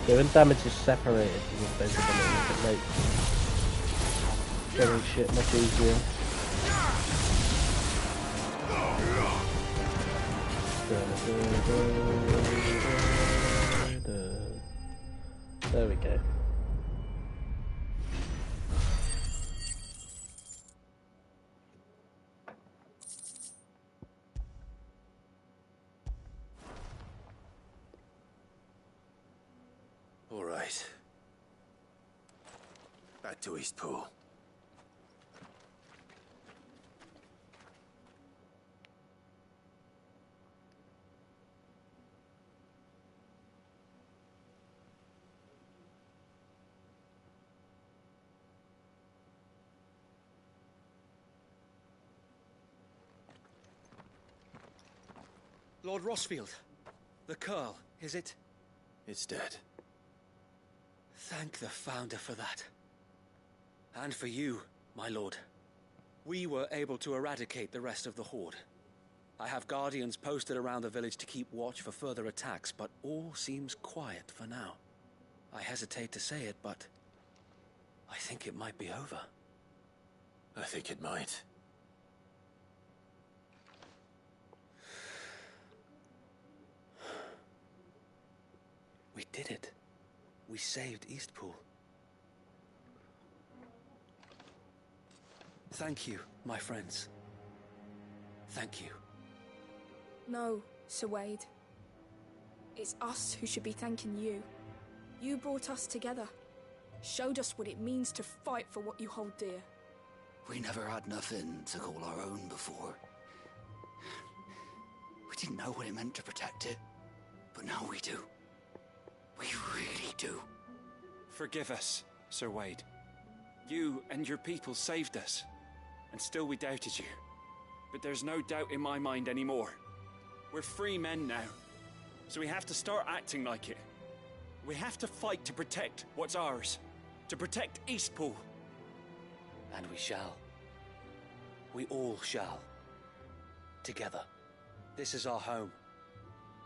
So when damage is separated, you can basically make getting shit much easier. There we go. right. Back to Eastpool. Lord Rossfield. The Curl, is it? It's dead. Thank the Founder for that. And for you, my lord. We were able to eradicate the rest of the Horde. I have guardians posted around the village to keep watch for further attacks, but all seems quiet for now. I hesitate to say it, but I think it might be over. I think it might. We did it. We saved Eastpool. Thank you, my friends. Thank you. No, Sir Wade. It's us who should be thanking you. You brought us together. Showed us what it means to fight for what you hold dear. We never had nothing to call our own before. We didn't know what it meant to protect it, but now we do. We really do. Forgive us, Sir Wade. You and your people saved us, and still we doubted you. But there's no doubt in my mind anymore. We're free men now, so we have to start acting like it. We have to fight to protect what's ours, to protect Eastpool. And we shall. We all shall. Together. This is our home.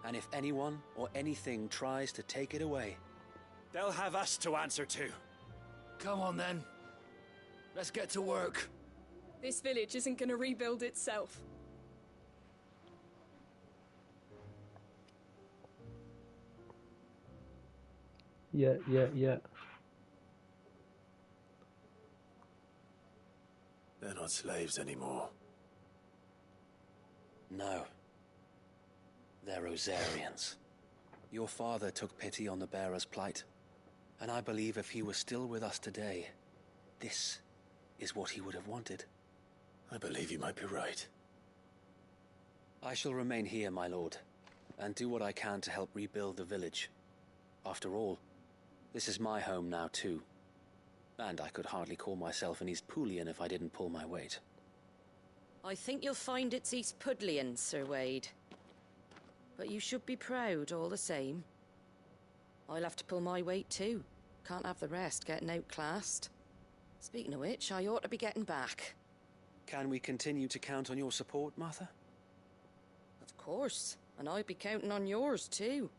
And if anyone or anything tries to take it away, they'll have us to answer to. Come on then. Let's get to work. This village isn't gonna rebuild itself. Yeah. They're not slaves anymore. No. They're Rosarians. Your father took pity on the bearer's plight, and I believe if he was still with us today, this is what he would have wanted. I believe you might be right. I shall remain here, my lord, and do what I can to help rebuild the village. After all, this is my home now too, and I could hardly call myself an Eastpoolian if I didn't pull my weight. I think you'll find it's Eastpudlian, Sir Wade. But you should be proud all the same. I'll have to pull my weight too. Can't have the rest getting outclassed. Speaking of which, I ought to be getting back. Can we continue to count on your support, Martha? Of course, and I'd be counting on yours too.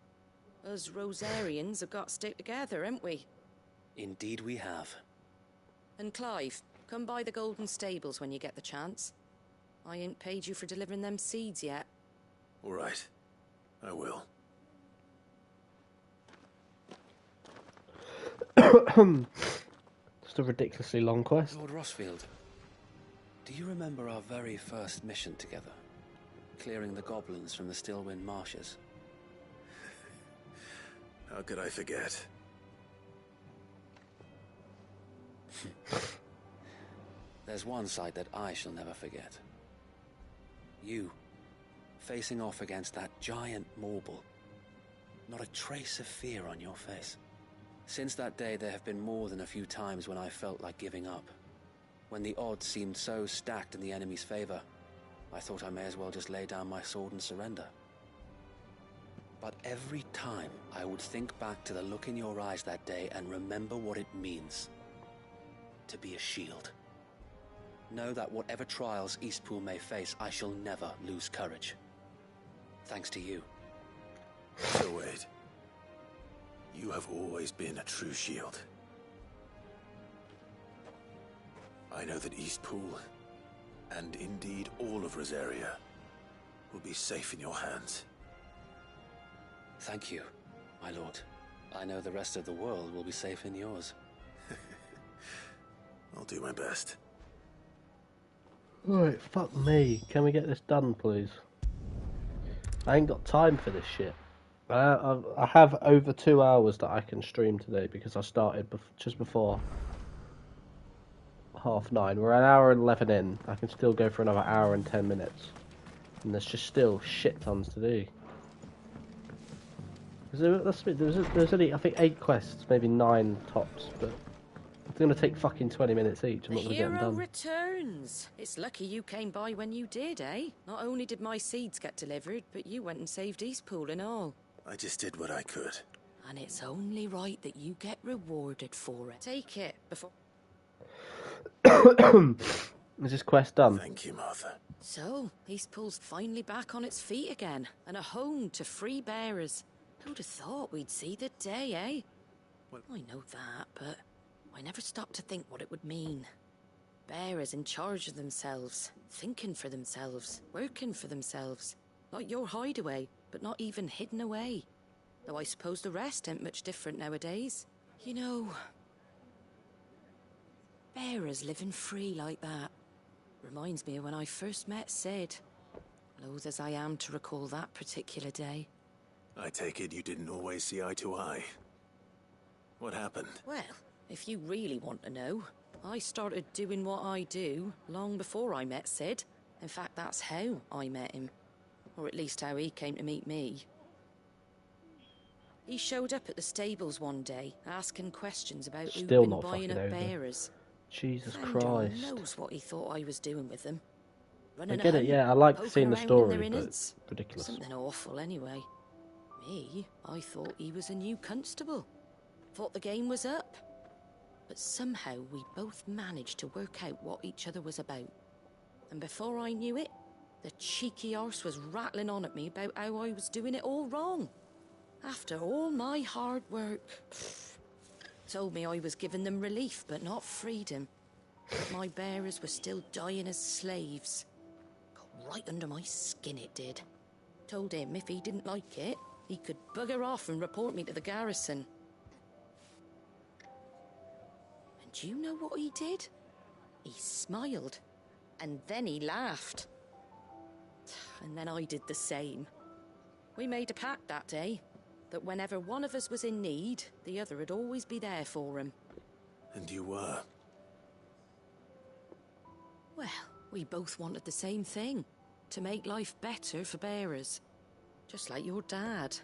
Us Rosarians have got to stick together, haven't we? Indeed we have. And Clive, come by the Golden Stables when you get the chance. I ain't paid you for delivering them seeds yet. All right. I will. Just a ridiculously long quest. Lord Rossfield, do you remember our very first mission together? Clearing the goblins from the Stillwind marshes? How could I forget? There's one sight that I shall never forget. You, facing off against that giant Morble. Not a trace of fear on your face. Since that day, there have been more than a few times when I felt like giving up. When the odds seemed so stacked in the enemy's favor, I thought I may as well just lay down my sword and surrender. But every time, I would think back to the look in your eyes that day and remember what it means to be a shield. Know that whatever trials Eastpool may face, I shall never lose courage. Thanks to you. Sir Wade, you have always been a true shield. I know that Eastpool, and indeed all of Rosaria, will be safe in your hands. Thank you, my lord. I know the rest of the world will be safe in yours. I'll do my best. Alright, fuck me. Can we get this done, please? I ain't got time for this shit. I have over 2 hours that I can stream today because I started just before 9:30. We're an hour and 11 in. I can still go for another hour and 10 minutes. And there's just still shit tons to do. There's only, I think, 8 quests, maybe 9 tops, but it's going to take fucking 20 minutes each. I'm The not going to get them hero done. returns. It's lucky you came by when you did, eh? Not only did my seeds get delivered, but you went and saved Eastpool and all. I just did what I could. And it's only right that you get rewarded for it. Take it before... Is this quest done? Thank you, Martha. So, Eastpool's finally back on its feet again, and a home to free bearers. Who'd have thought we'd see the day, eh? Well, I know that, but I never stopped to think what it would mean. Bearers in charge of themselves, thinking for themselves, working for themselves. Like your hideaway, but not even hidden away. Though I suppose the rest ain't much different nowadays. You know, bearers living free like that reminds me of when I first met Sid. Loath as I am to recall that particular day. I take it you didn't always see eye to eye. What happened? Well, if you really want to know, I started doing what I do long before I met Sid. In fact, that's how I met him. Or at least how he came to meet me. He showed up at the stables one day, asking questions about who'd Still been not buying fucking up over. bearers. Jesus Founder Christ. knows what he thought I was doing with them. I Running get it, a yeah, I hunt, like poking seeing the around in story, their but innards. ridiculous. Something awful, anyway. Me, I thought he was a new constable. Thought the game was up. But somehow we both managed to work out what each other was about. And before I knew it, the cheeky arse was rattling on at me about how I was doing it all wrong. After all my hard work. Told me I was giving them relief, but not freedom. That my bearers were still dying as slaves. Got right under my skin, it did. Told him if he didn't like it, he could bugger off and report me to the garrison. And do you know what he did? He smiled. And then he laughed. And then I did the same. We made a pact that day, that whenever one of us was in need, the other would always be there for him. And you were? Well, we both wanted the same thing. To make life better for bearers. Just like your dad.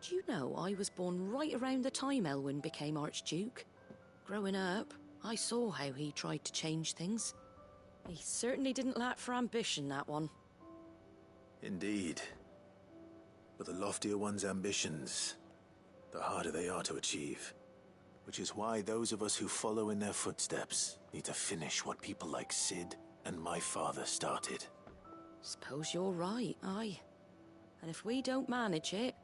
Do you know I was born right around the time Elwyn became Archduke? Growing up, I saw how he tried to change things. He certainly didn't lack for ambition, that one. Indeed. But the loftier one's ambitions, the harder they are to achieve. Which is why those of us who follow in their footsteps need to finish what people like Sid and my father started. Suppose you're right, aye. And if we don't manage it,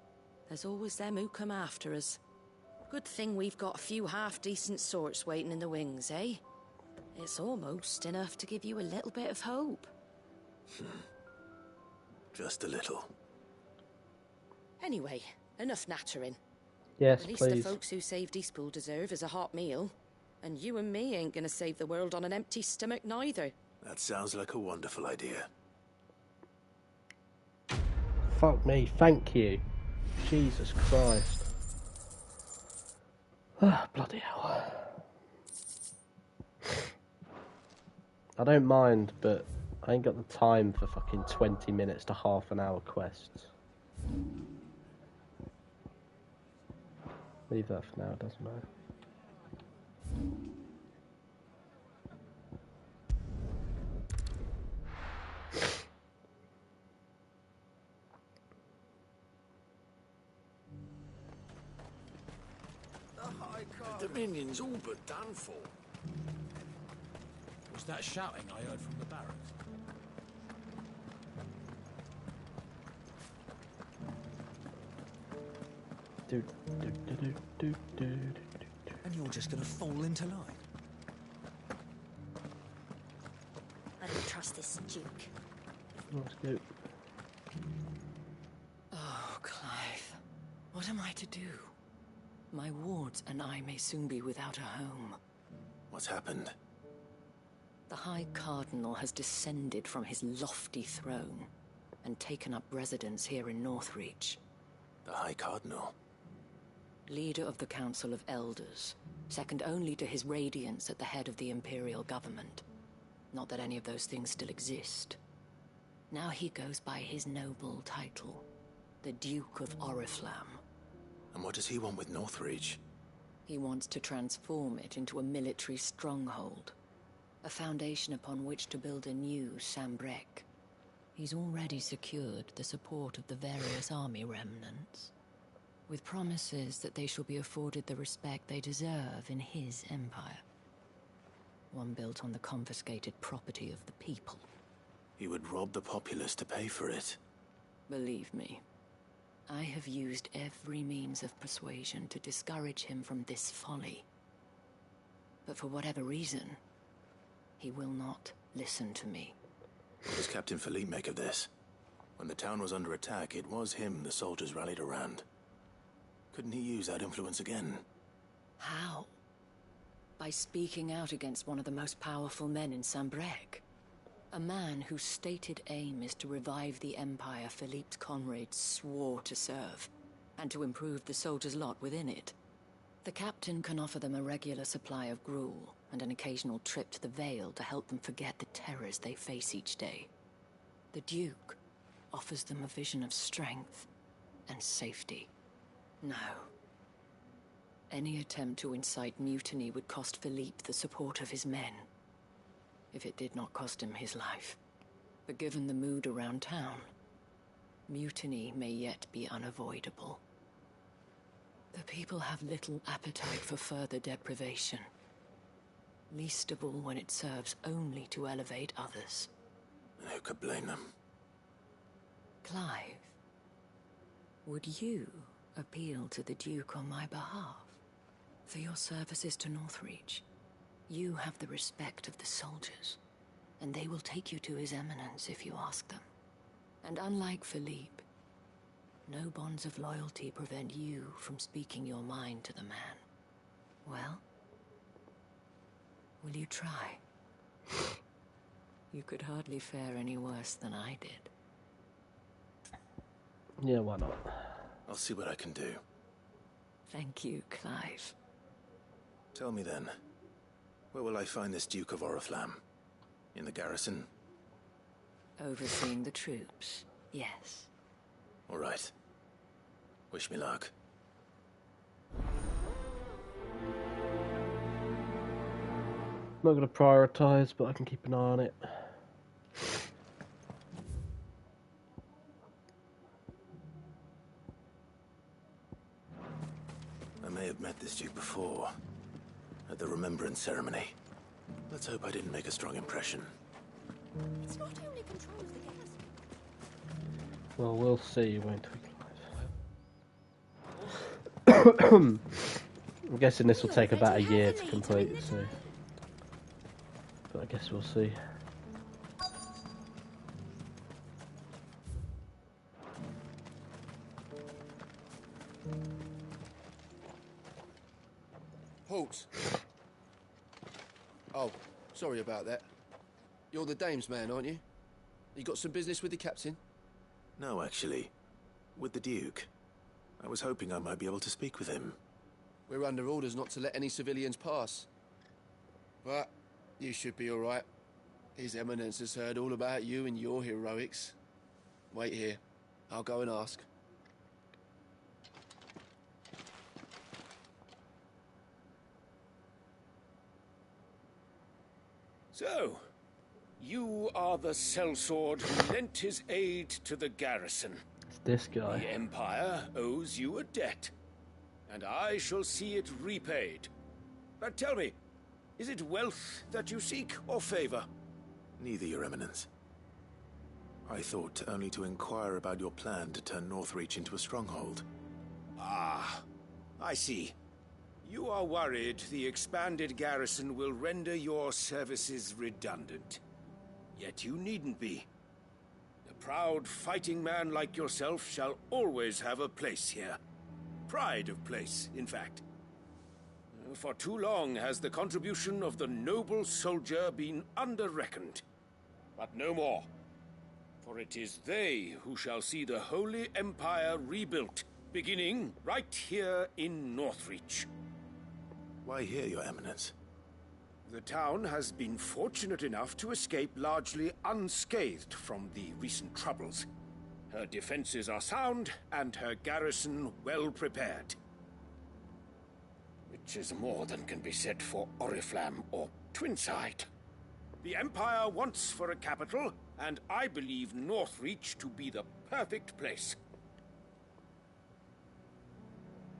there's always them who come after us. Good thing we've got a few half-decent sorts waiting in the wings, eh? It's almost enough to give you a little bit of hope. Just a little. Anyway, enough nattering. Yes, At least please. the folks who saved Eastpool deserve is a hot meal. And you and me ain't gonna save the world on an empty stomach neither. That sounds like a wonderful idea. Fuck me, thank you. Jesus Christ. Ah, bloody hell. I don't mind, but I ain't got the time for fucking 20 minutes to half an hour quests. Leave that for now, it doesn't matter. The Dominion's all but done for. Was that shouting I heard from the barracks? And you're just gonna fall into line? I don't trust this Duke. Let's go. Oh, Clive. What am I to do? My wards and I may soon be without a home. What's happened? The High Cardinal has descended from his lofty throne and taken up residence here in Northreach. The High Cardinal? Leader of the Council of Elders, second only to his Radiance at the head of the Imperial government. Not that any of those things still exist. Now he goes by his noble title, the Duke of Oriflamme. And what does he want with Northreach? He wants to transform it into a military stronghold, a foundation upon which to build a new Sambrec. He's already secured the support of the various army remnants, with promises that they shall be afforded the respect they deserve in his empire. One built on the confiscated property of the people. He would rob the populace to pay for it. Believe me, I have used every means of persuasion to discourage him from this folly. But for whatever reason, he will not listen to me. What does Captain Philippe make of this? When the town was under attack, it was him the soldiers rallied around. Couldn't he use that influence again? How? By speaking out against one of the most powerful men in Sambrec. A man whose stated aim is to revive the empire Philippe's comrades swore to serve, and to improve the soldiers' lot within it. The captain can offer them a regular supply of gruel, and an occasional trip to the Vale to help them forget the terrors they face each day. The Duke offers them a vision of strength and safety. No. Any attempt to incite mutiny would cost Philippe the support of his men, if it did not cost him his life. But given the mood around town, mutiny may yet be unavoidable. The people have little appetite for further deprivation, least of all when it serves only to elevate others. Who could blame them? Clive, would you appeal to the Duke on my behalf? For your services to Northreach, you have the respect of the soldiers, and they will take you to His Eminence if you ask them. And unlike Philippe, no bonds of loyalty prevent you from speaking your mind to the man. Well, will you try? You could hardly fare any worse than I did. Yeah, why not? I'll see what I can do. Thank you, Clive. Tell me then, where will I find this Duke of Oriflamme? In the garrison? Overseeing the troops, yes. All right. Wish me luck. Not going to prioritise, but I can keep an eye on it. I may have met this Duke before, at the Remembrance Ceremony. Let's hope I didn't make a strong impression. It's not only control of the garrison. Well, we'll see, won't we, Clive? I'm guessing this will take about a year to complete, so... But I guess we'll see. Halt! Oh, sorry about that. You're the dame's man, aren't you? You got some business with the captain? No, actually. With the Duke. I was hoping I might be able to speak with him. We're under orders not to let any civilians pass. But you should be all right. His Eminence has heard all about you and your heroics. Wait here. I'll go and ask. So, you are the sellsword who lent his aid to the garrison. It's this guy. The Empire owes you a debt, and I shall see it repaid. But tell me, is it wealth that you seek, or favor? Neither, Your Eminence. I thought only to inquire about your plan to turn Northreach into a stronghold. Ah, I see. You are worried the expanded garrison will render your services redundant. Yet you needn't be. A proud fighting man like yourself shall always have a place here. Pride of place, in fact. For too long has the contribution of the noble soldier been under-reckoned. But no more. For it is they who shall see the Holy Empire rebuilt beginning right here in Northreach. Why here, Your Eminence? The town has been fortunate enough to escape largely unscathed from the recent troubles. Her defenses are sound, and her garrison well prepared. Which is more than can be said for Oriflamme or Twinside. The Empire wants for a capital, and I believe Northreach to be the perfect place.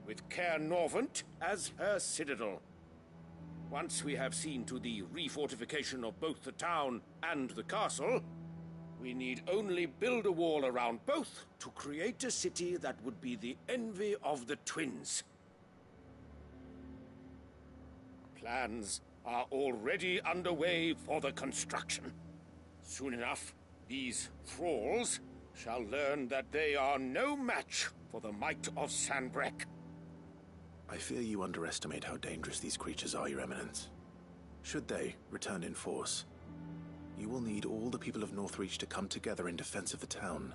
With Caer Norvent as her citadel. Once we have seen to the refortification of both the town and the castle, we need only build a wall around both to create a city that would be the envy of the twins. Plans are already underway for the construction. Soon enough, these thralls shall learn that they are no match for the might of Sanbreque. I fear you underestimate how dangerous these creatures are, Your Eminence. Should they return in force, you will need all the people of Northreach to come together in defense of the town.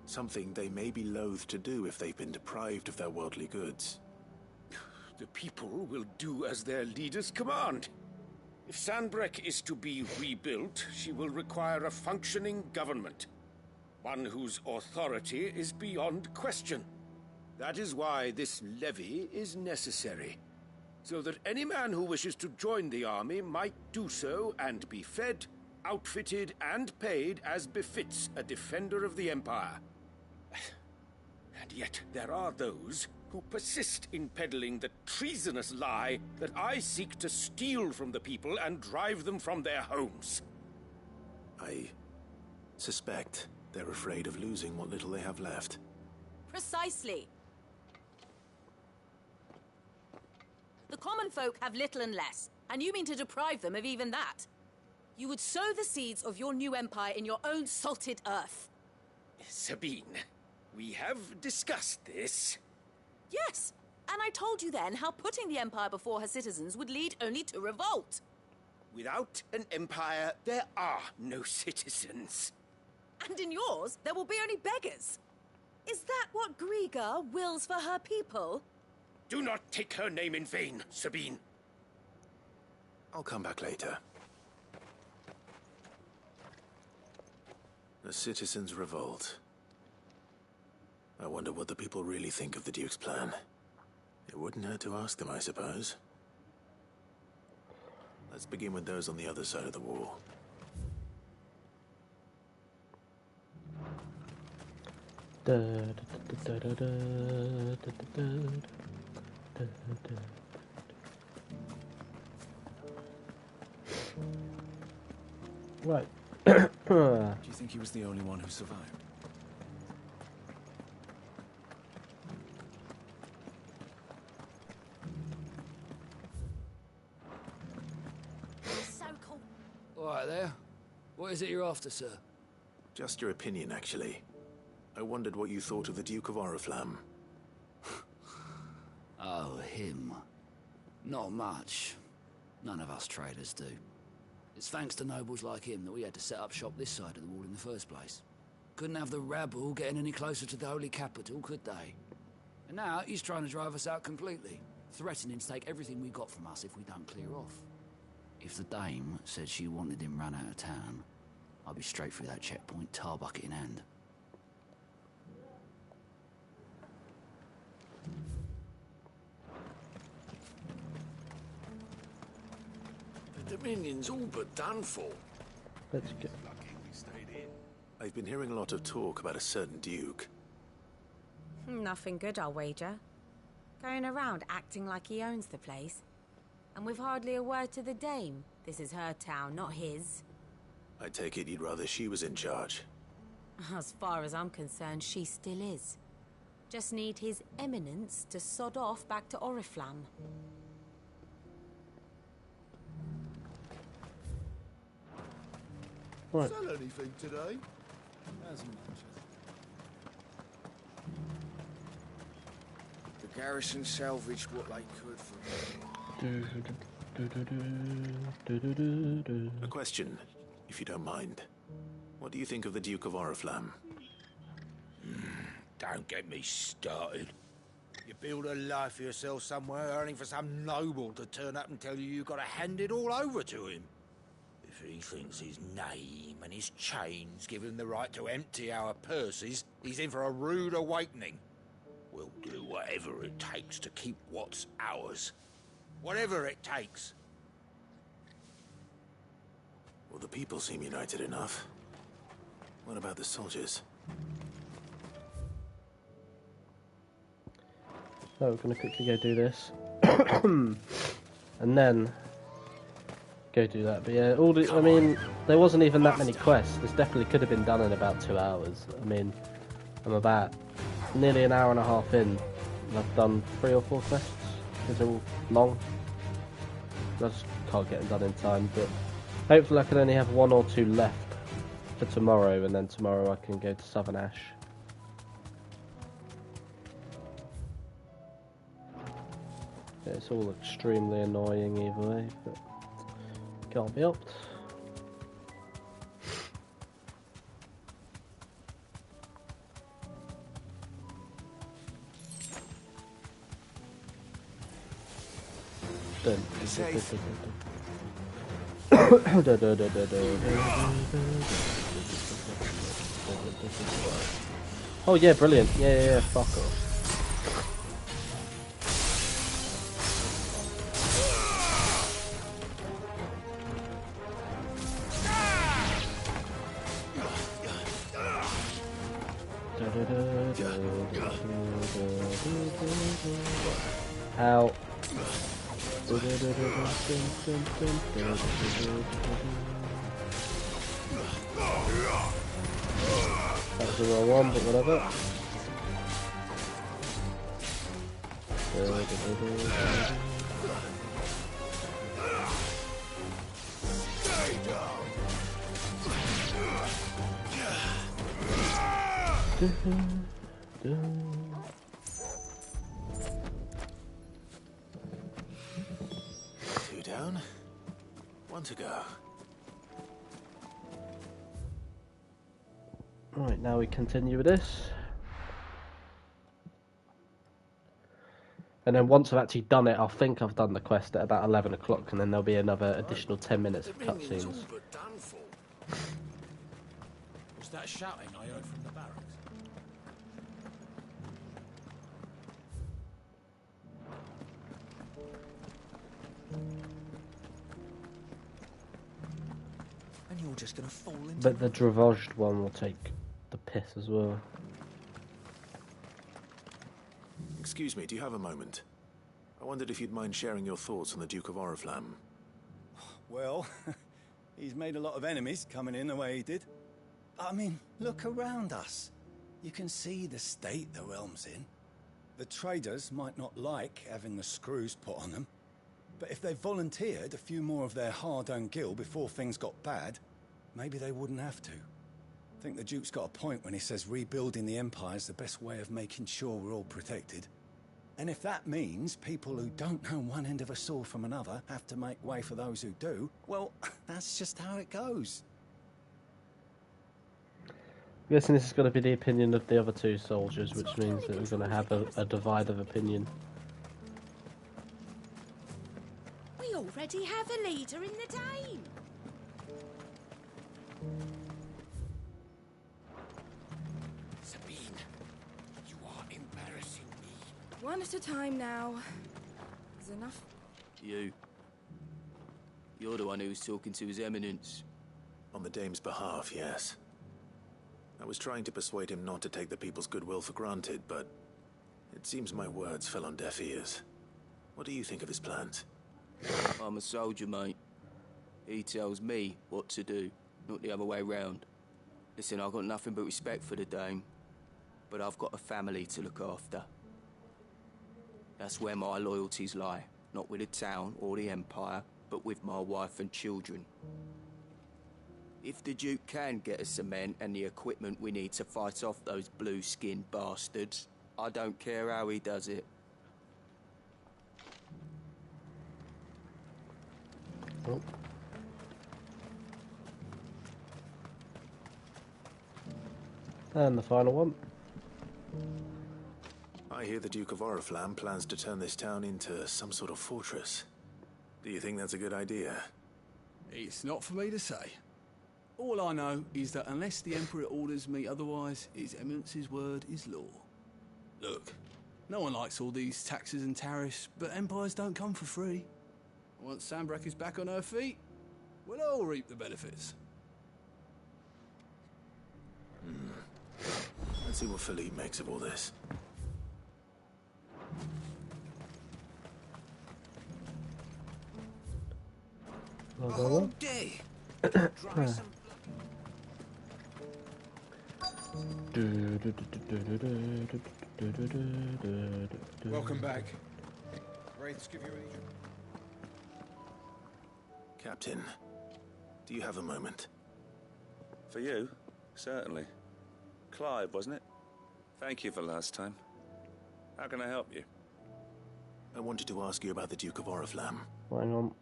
Something they may be loath to do if they've been deprived of their worldly goods. The people will do as their leaders command. If Sanbreque is to be rebuilt, she will require a functioning government. One whose authority is beyond question. That is why this levy is necessary. So that any man who wishes to join the army might do so and be fed, outfitted, and paid as befits a defender of the Empire. And yet there are those who persist in peddling the treasonous lie that I seek to steal from the people and drive them from their homes. I suspect they're afraid of losing what little they have left. Precisely. The common folk have little and less, and you mean to deprive them of even that. You would sow the seeds of your new empire in your own salted earth. Sabine, we have discussed this. Yes, and I told you then how putting the empire before her citizens would lead only to revolt. Without an empire, there are no citizens. And in yours, there will be only beggars. Is that what Griga wills for her people? Do not take her name in vain, Sabine. I'll come back later. The citizens revolt. I wonder what the people really think of the Duke's plan. It wouldn't hurt to ask them, I suppose. Let's begin with those on the other side of the wall. Right. Do you think he was the only one who survived? So cool. All right there. What is it you're after, sir? Just your opinion, actually. I wondered what you thought of the Duke of Oriflamme. Oh, him. Not much. None of us traders do. It's thanks to nobles like him that we had to set up shop this side of the wall in the first place. Couldn't have the rabble getting any closer to the holy capital, could they? And now he's trying to drive us out completely, threatening to take everything we got from us if we don't clear off. If the dame said she wanted him run out of town, I'd be straight through that checkpoint, tar bucket in hand. The Dominion's all but done for. Let's go. Lucky we stayed in. I've been hearing a lot of talk about a certain Duke. Nothing good, I'll wager. Going around acting like he owns the place. And with hardly a word to the dame. This is her town, not his. I take it you'd rather she was in charge. As far as I'm concerned, she still is. Just need his eminence to sod off back to Oriflamme. Right. Sell anything today? As much as... The garrison salvaged what they could from A question, if you don't mind. What do you think of the Duke of Oriflamme? Don't get me started. You build a life for yourself somewhere, earning for some noble to turn up and tell you got to hand it all over to him. If he thinks his name and his chains give him the right to empty our purses, he's in for a rude awakening. We'll do whatever it takes to keep what's ours. Whatever it takes. Well, the people seem united enough. What about the soldiers? So we're going to quickly go do this. And then go do that. But yeah, I mean, there wasn't even that many quests. This definitely could have been done in about 2 hours. I mean, I'm about nearly an hour and a half in, and I've done 3 or 4 quests. They're all long. I just can't get them done in time, but hopefully I can only have 1 or 2 left for tomorrow, and then tomorrow I can go to Southern Ash. Yeah, it's all extremely annoying either way, but can't be helped. Oh yeah, brilliant. Yeah, fuck off. Ow. That was the wrong one, but whatever. Two down, 1 to go. Right, now we continue with this. And then once I've actually done it, I'll think I've done the quest at about 11 o'clock, and then there'll be another additional 10 minutes of cutscenes. Was that shouting I heard from the barracks? And you're just gonna fall into. But the Dravoged one will take the piss as well. Excuse me, do you have a moment? I wondered if you'd mind sharing your thoughts on the Duke of Oriflamme. Well, he's made a lot of enemies coming in the way he did. I mean, look around us. You can see the state the realm's in. The traders might not like having the screws put on them, but if they volunteered a few more of their hard-earned gil before things got bad, maybe they wouldn't have to. I think the Duke's got a point when he says rebuilding the Empire's the best way of making sure we're all protected. And if that means people who don't know one end of a sword from another have to make way for those who do, well, that's just how it goes. I'm guessing this is going to be the opinion of the other 2 soldiers, which means that we're going to have a divide of opinion. We already have a leader in the Dame. Sabine, you are embarrassing me. One at a time now. Is enough? You're the one who was talking to His Eminence. On the Dame's behalf, yes. I was trying to persuade him not to take the people's goodwill for granted, but it seems my words fell on deaf ears. What do you think of his plans? I'm a soldier, mate. He tells me what to do, not the other way round. Listen, I've got nothing but respect for the Dame, but I've got a family to look after. That's where my loyalties lie, not with the town or the Empire, but with my wife and children. If the Duke can get us some men and the equipment we need to fight off those blue-skinned bastards, I don't care how he does it. Oh. And the final one. I hear the Duke of Oriflamme plans to turn this town into some sort of fortress. Do you think that's a good idea? It's not for me to say. All I know is that unless the Emperor orders me otherwise, His Eminence's word is law. Look, no one likes all these taxes and tariffs, but empires don't come for free. Once Sanbreque is back on her feet, we'll all reap the benefits. Let's see what Philippe makes of all this. Well, A whole day. Dry some Welcome back. Wraiths give you any... Captain, do you have a moment? For you? Certainly. Clive, wasn't it? Thank you for last time. How can I help you? I wanted to ask you about the Duke of Oriflamme. Hang on.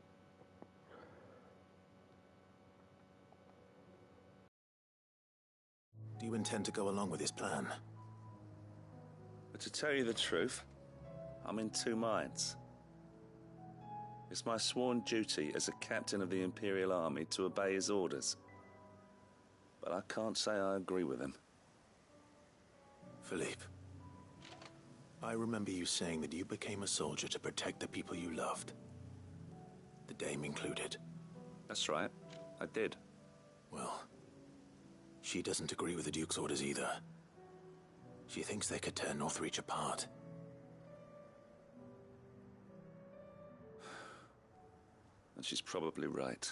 Do you intend to go along with his plan? But to tell you the truth, I'm in two minds. It's my sworn duty as a captain of the Imperial Army to obey his orders. But I can't say I agree with him. Philippe, I remember you saying that you became a soldier to protect the people you loved. The Dame included. That's right, I did. Well, she doesn't agree with the Duke's orders either. She thinks they could tear Northreach apart. And she's probably right.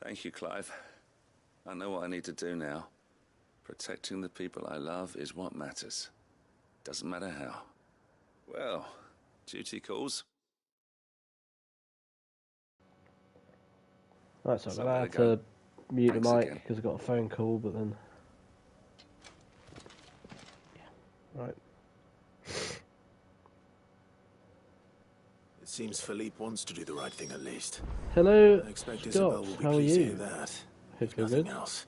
Thank you, Clive. I know what I need to do now. Protecting the people I love is what matters. Doesn't matter how. Well, duty calls. Right, so I'm So going to I have better to mute Thanks the mic again. because I got a phone call, but then... Yeah, right. It seems Philippe wants to do the right thing at least. Hello, I expect Scott. Isabel will be How are pleased to you? hear that. Hope If you're nothing good. else.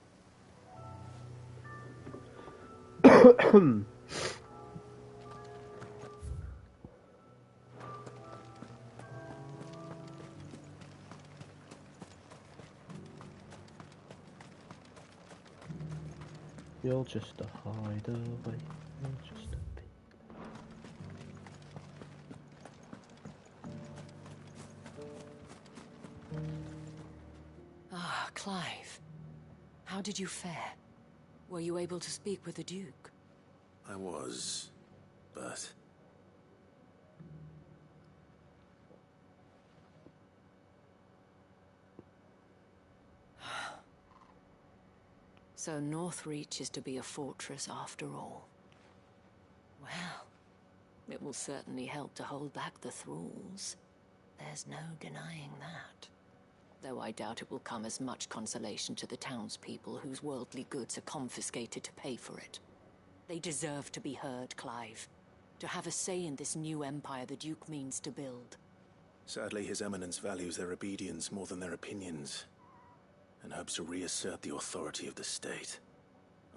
You're just a hideaway. You're just a pig. Ah, Clive. How did you fare? Were you able to speak with the Duke? I was, but... So Northreach is to be a fortress after all. Well, it will certainly help to hold back the thralls. There's no denying that. Though I doubt it will come as much consolation to the townspeople whose worldly goods are confiscated to pay for it. They deserve to be heard, Clive. To have a say in this new empire the Duke means to build. Sadly, His Eminence values their obedience more than their opinions, and hopes to reassert the authority of the state.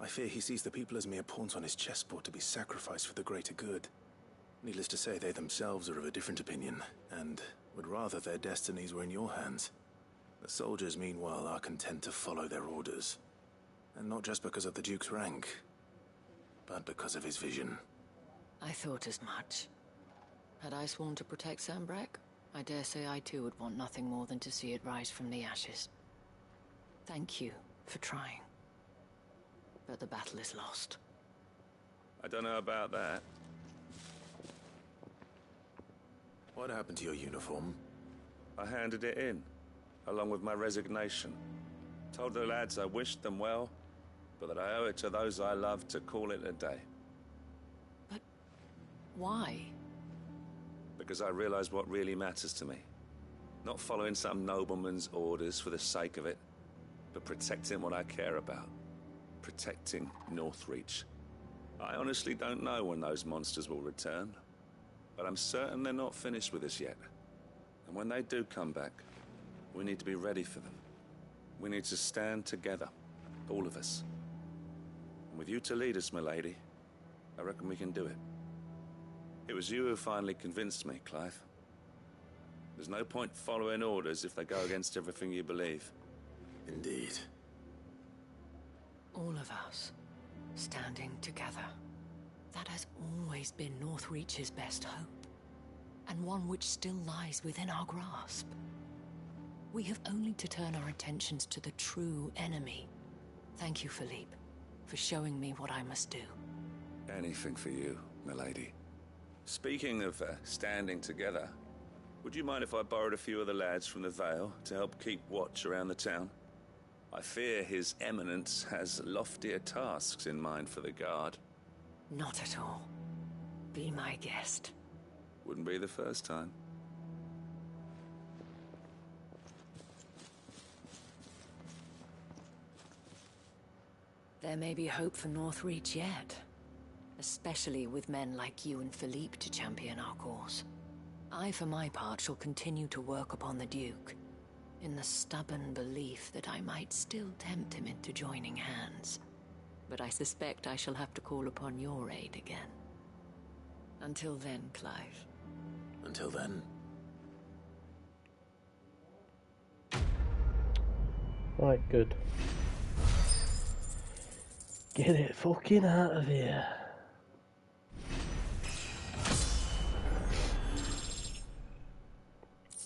I fear he sees the people as mere pawns on his chessboard to be sacrificed for the greater good. Needless to say, they themselves are of a different opinion, and would rather their destinies were in your hands. The soldiers, meanwhile, are content to follow their orders. And not just because of the Duke's rank, but because of his vision. I thought as much. Had I sworn to protect Sanbreque, I dare say I too would want nothing more than to see it rise from the ashes. Thank you for trying. But the battle is lost. I don't know about that. What happened to your uniform? I handed it in, along with my resignation. Told the lads I wished them well, but that I owe it to those I love to call it a day. Why? Because I realize what really matters to me. Not following some nobleman's orders for the sake of it, but protecting what I care about. Protecting Northreach. I honestly don't know when those monsters will return, but I'm certain they're not finished with us yet. And when they do come back, we need to be ready for them. We need to stand together, all of us. And with you to lead us, milady, I reckon we can do it. It was you who finally convinced me, Clive. There's no point following orders if they go against everything you believe. Indeed. All of us, standing together. That has always been Northreach's best hope, and one which still lies within our grasp. We have only to turn our attentions to the true enemy. Thank you, Philippe, for showing me what I must do. Anything for you, milady. Speaking of standing together, would you mind if I borrowed a few of the lads from the Vale to help keep watch around the town? I fear His Eminence has loftier tasks in mind for the guard. Not at all. Be my guest. Wouldn't be the first time. There may be hope for Northreach yet. Especially with men like you and Philippe to champion our cause. I, for my part, shall continue to work upon the Duke, in the stubborn belief that I might still tempt him into joining hands. But I suspect I shall have to call upon your aid again. Until then, Clive. Until then. Right, good. Get it fucking out of here.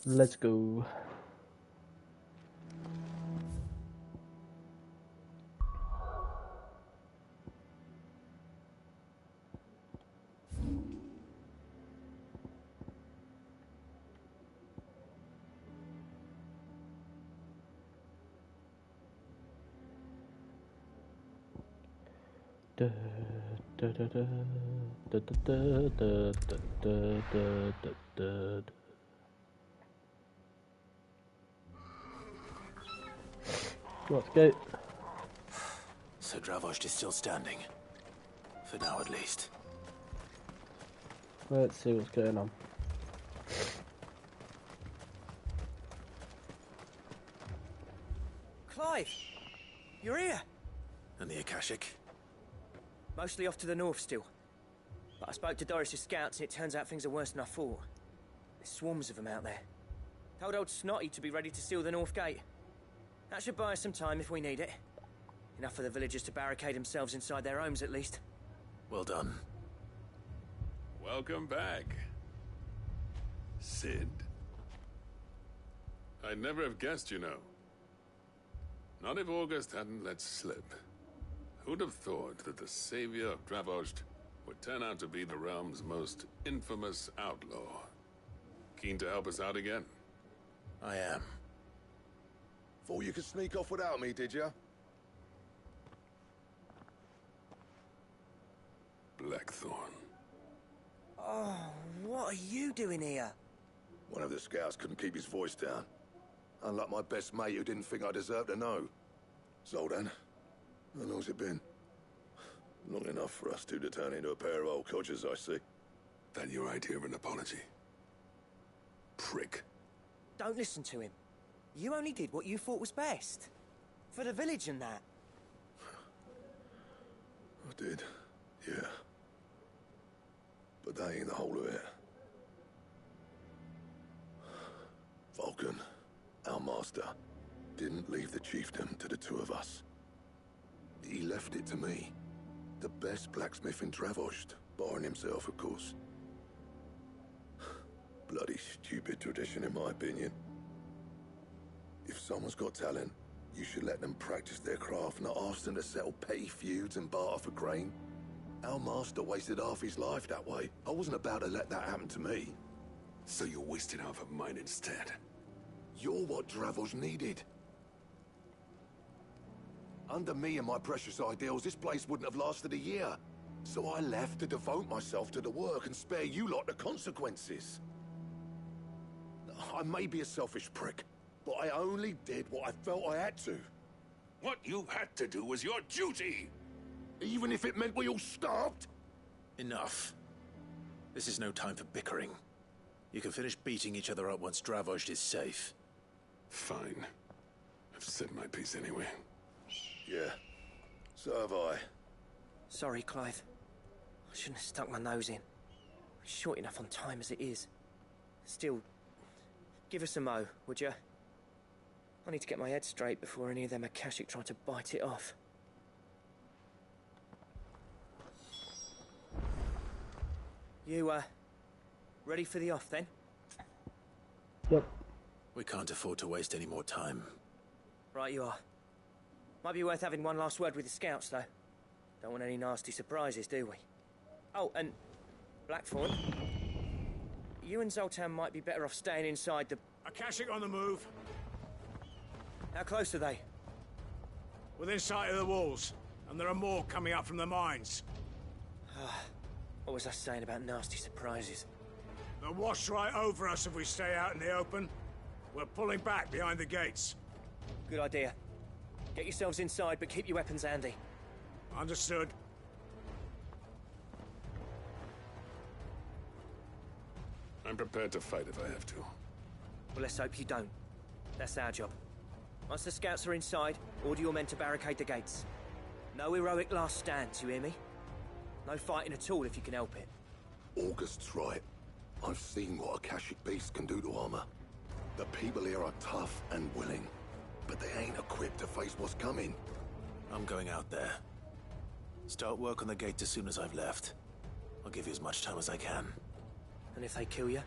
Let's go. Da, da, da, da, da, da, da, da, da, da, da. Let's go. So Dravost is still standing. For now, at least. Let's see what's going on. Clive! You're here! And the Akashic? Mostly off to the north still. But I spoke to Doris's scouts and it turns out things are worse than I thought. There's swarms of them out there. Told old Snotty to be ready to seal the north gate. That should buy us some time if we need it. Enough for the villagers to barricade themselves inside their homes at least. Well done. Welcome back, Sid. I'd never have guessed, you know. Not if August hadn't let slip. Who'd have thought that the savior of Dravost would turn out to be the realm's most infamous outlaw? Keen to help us out again? I am. Thought you could sneak off without me, did you? Blackthorn. Oh, what are you doing here? One of the scouts couldn't keep his voice down. Unlike my best mate who didn't think I deserved to know. So then, how long's it been? Long enough for us two to turn into a pair of old codgers, I see. That your idea of an apology? Prick. Don't listen to him. You only did what you thought was best. For the village and that. I did, yeah. But that ain't the whole of it. Vulcan, our master, didn't leave the chiefdom to the two of us. He left it to me. The best blacksmith in Dravost, barring himself, of course. Bloody stupid tradition, in my opinion. If someone's got talent, you should let them practice their craft, not ask them to settle petty feuds and barter for grain. Our master wasted half his life that way. I wasn't about to let that happen to me. So you wasted half of mine instead? You're what Dravost needed. Under me and my precious ideals, this place wouldn't have lasted a year. So I left to devote myself to the work and spare you lot the consequences. I may be a selfish prick, but I only did what I felt I had to. What you had to do was your duty! Even if it meant we all starved? Enough. This is no time for bickering. You can finish beating each other up once Dravost is safe. Fine. I've said my piece anyway. Yeah, so have I. Sorry, Clive. I shouldn't have stuck my nose in. Short enough on time as it is. Still, give us a mo, would you? I need to get my head straight before any of them Akashic try to bite it off. You, ready for the off, then? Yep. We can't afford to waste any more time. Right you are. Might be worth having one last word with the scouts, though. Don't want any nasty surprises, do we? Oh, and Blackthorn, you and Zoltan might be better off staying inside the... Akashic on the move. How close are they? Within sight of the walls. And there are more coming up from the mines. What was I saying about nasty surprises? They'll wash right over us if we stay out in the open. We're pulling back behind the gates. Good idea. Get yourselves inside, but keep your weapons handy. Understood. I'm prepared to fight if I have to. Well, let's hope you don't. That's our job. Once the scouts are inside, order your men to barricade the gates. No heroic last stands, you hear me? No fighting at all if you can help it. August's right. I've seen what Akashic beasts can do to armor. The people here are tough and willing, but they ain't equipped to face what's coming. I'm going out there. Start work on the gate as soon as I've left. I'll give you as much time as I can. And if they kill you?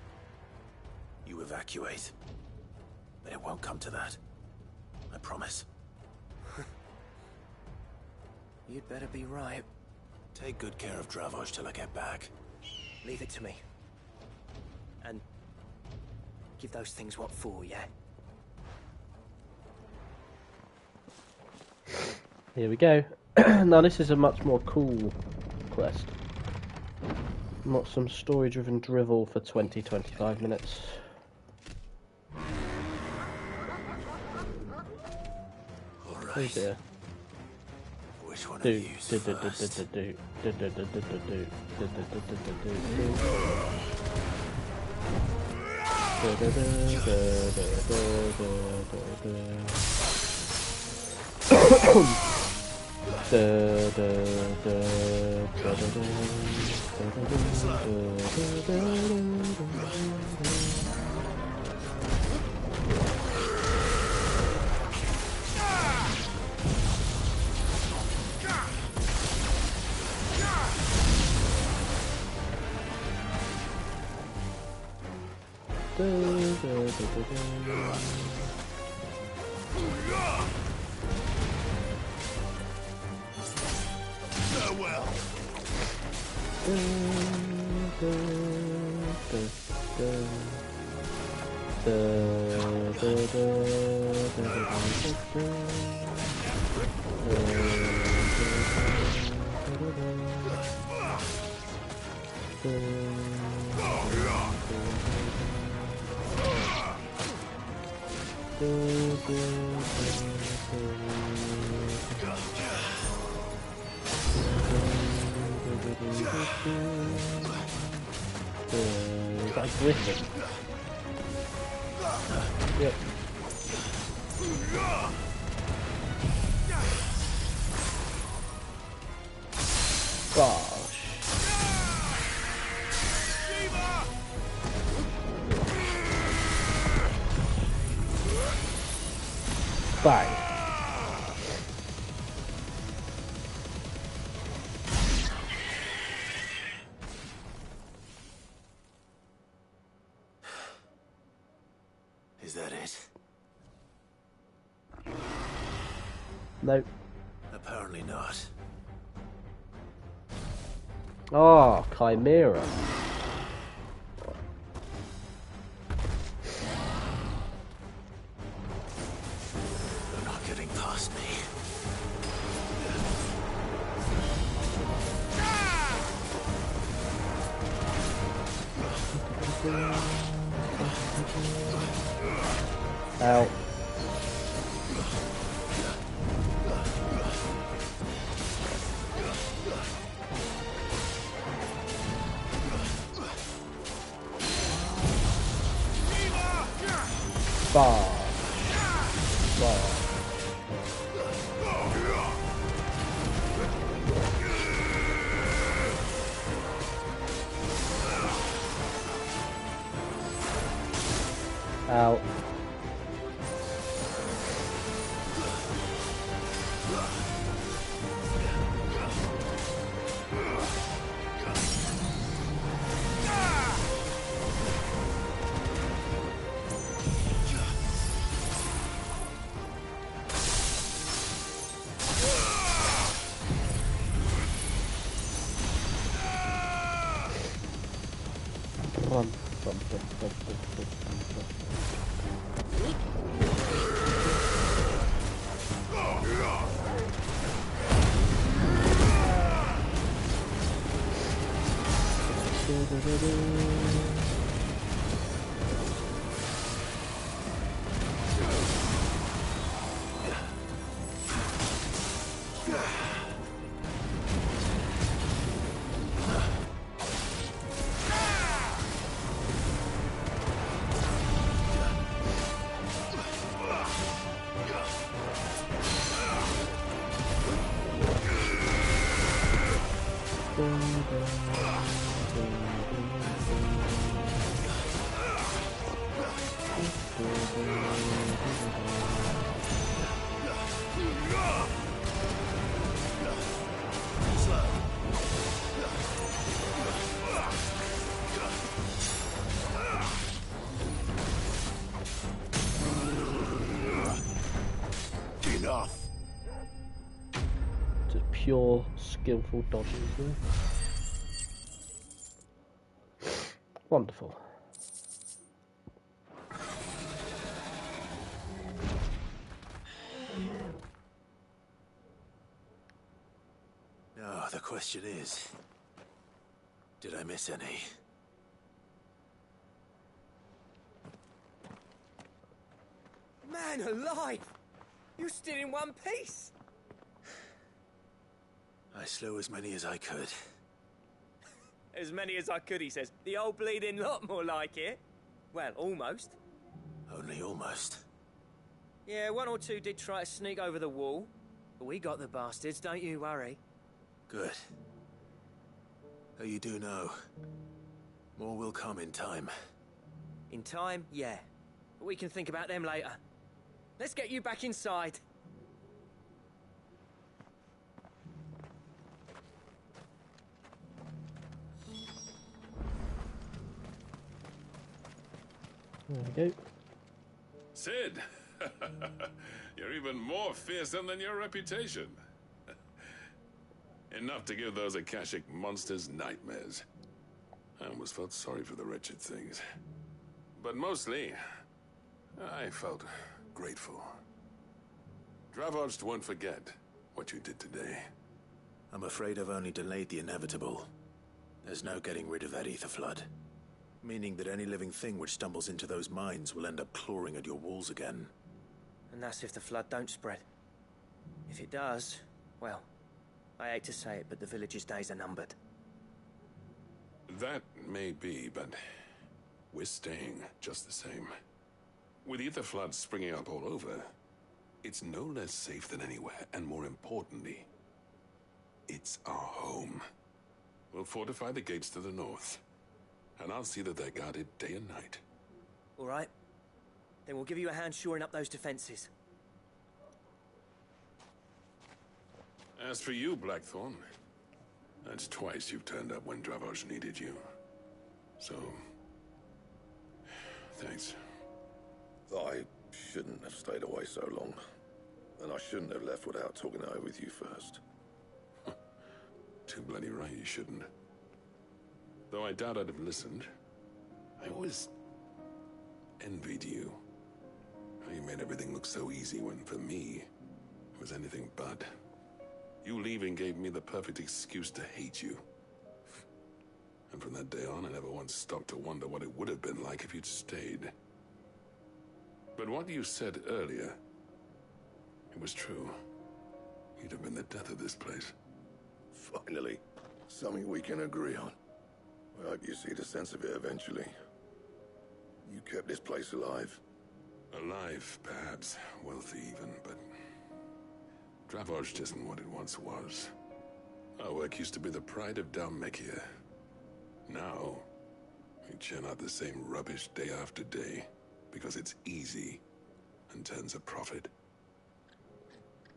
You evacuate. But it won't come to that. I promise. You'd better be right. Take good care of Dravoj till I get back. Leave it to me. And give those things what for, yeah? Here we go. Now this is a much more cool quest. Not some story-driven drivel for 20-25 minutes. Oh dear. Which one of you first? Farewell. That's Griffin. Yep. Gosh. Bang. Is that it? Nope. Apparently not. Oh, Chimera. They're not getting past me. Ow. Out. Enough. Just pure skillful dodges there. Wonderful. Now, the question is, did I miss any? Man alive! You're still in one piece! I slew as many as I could. As many as I could, he says. The old bleeding lot, more like it. Well, almost. Only almost. Yeah, one or two did try to sneak over the wall. But we got the bastards, don't you worry. Good. Though you do know, more will come in time. In time, yeah. But we can think about them later. Let's get you back inside. There we go. Sid! You're even more fearsome than your reputation. Enough to give those Akashic monsters nightmares. I almost felt sorry for the wretched things. But mostly, I felt grateful. Dravoged won't forget what you did today. I'm afraid I've only delayed the inevitable. There's no getting rid of that ether flood. Meaning that any living thing which stumbles into those mines will end up clawing at your walls again. And that's if the flood don't spread. If it does, well, I hate to say it, but the village's days are numbered. That may be, but we're staying just the same. With ether floods springing up all over, it's no less safe than anywhere, and more importantly, it's our home. We'll fortify the gates to the north, and I'll see that they're guarded day and night. All right. Then we'll give you a hand shoring up those defenses. As for you, Blackthorn, that's twice you've turned up when Dravos needed you. So, thanks. I shouldn't have stayed away so long. And I shouldn't have left without talking it over with you first. Too bloody right you shouldn't. Though I doubt I'd have listened. I always envied you. How you made everything look so easy when, for me, it was anything but. You leaving gave me the perfect excuse to hate you. And from that day on, I never once stopped to wonder what it would have been like if you'd stayed. But what you said earlier, it was true. You'd have been the death of this place. Finally, something we can agree on. I hope you see the sense of it eventually. You kept this place alive. Alive, perhaps. Wealthy even, but Dravoj isn't what it once was. Our work used to be the pride of Dalmekia. Now, we churn out the same rubbish day after day. because it's easy and turns a profit.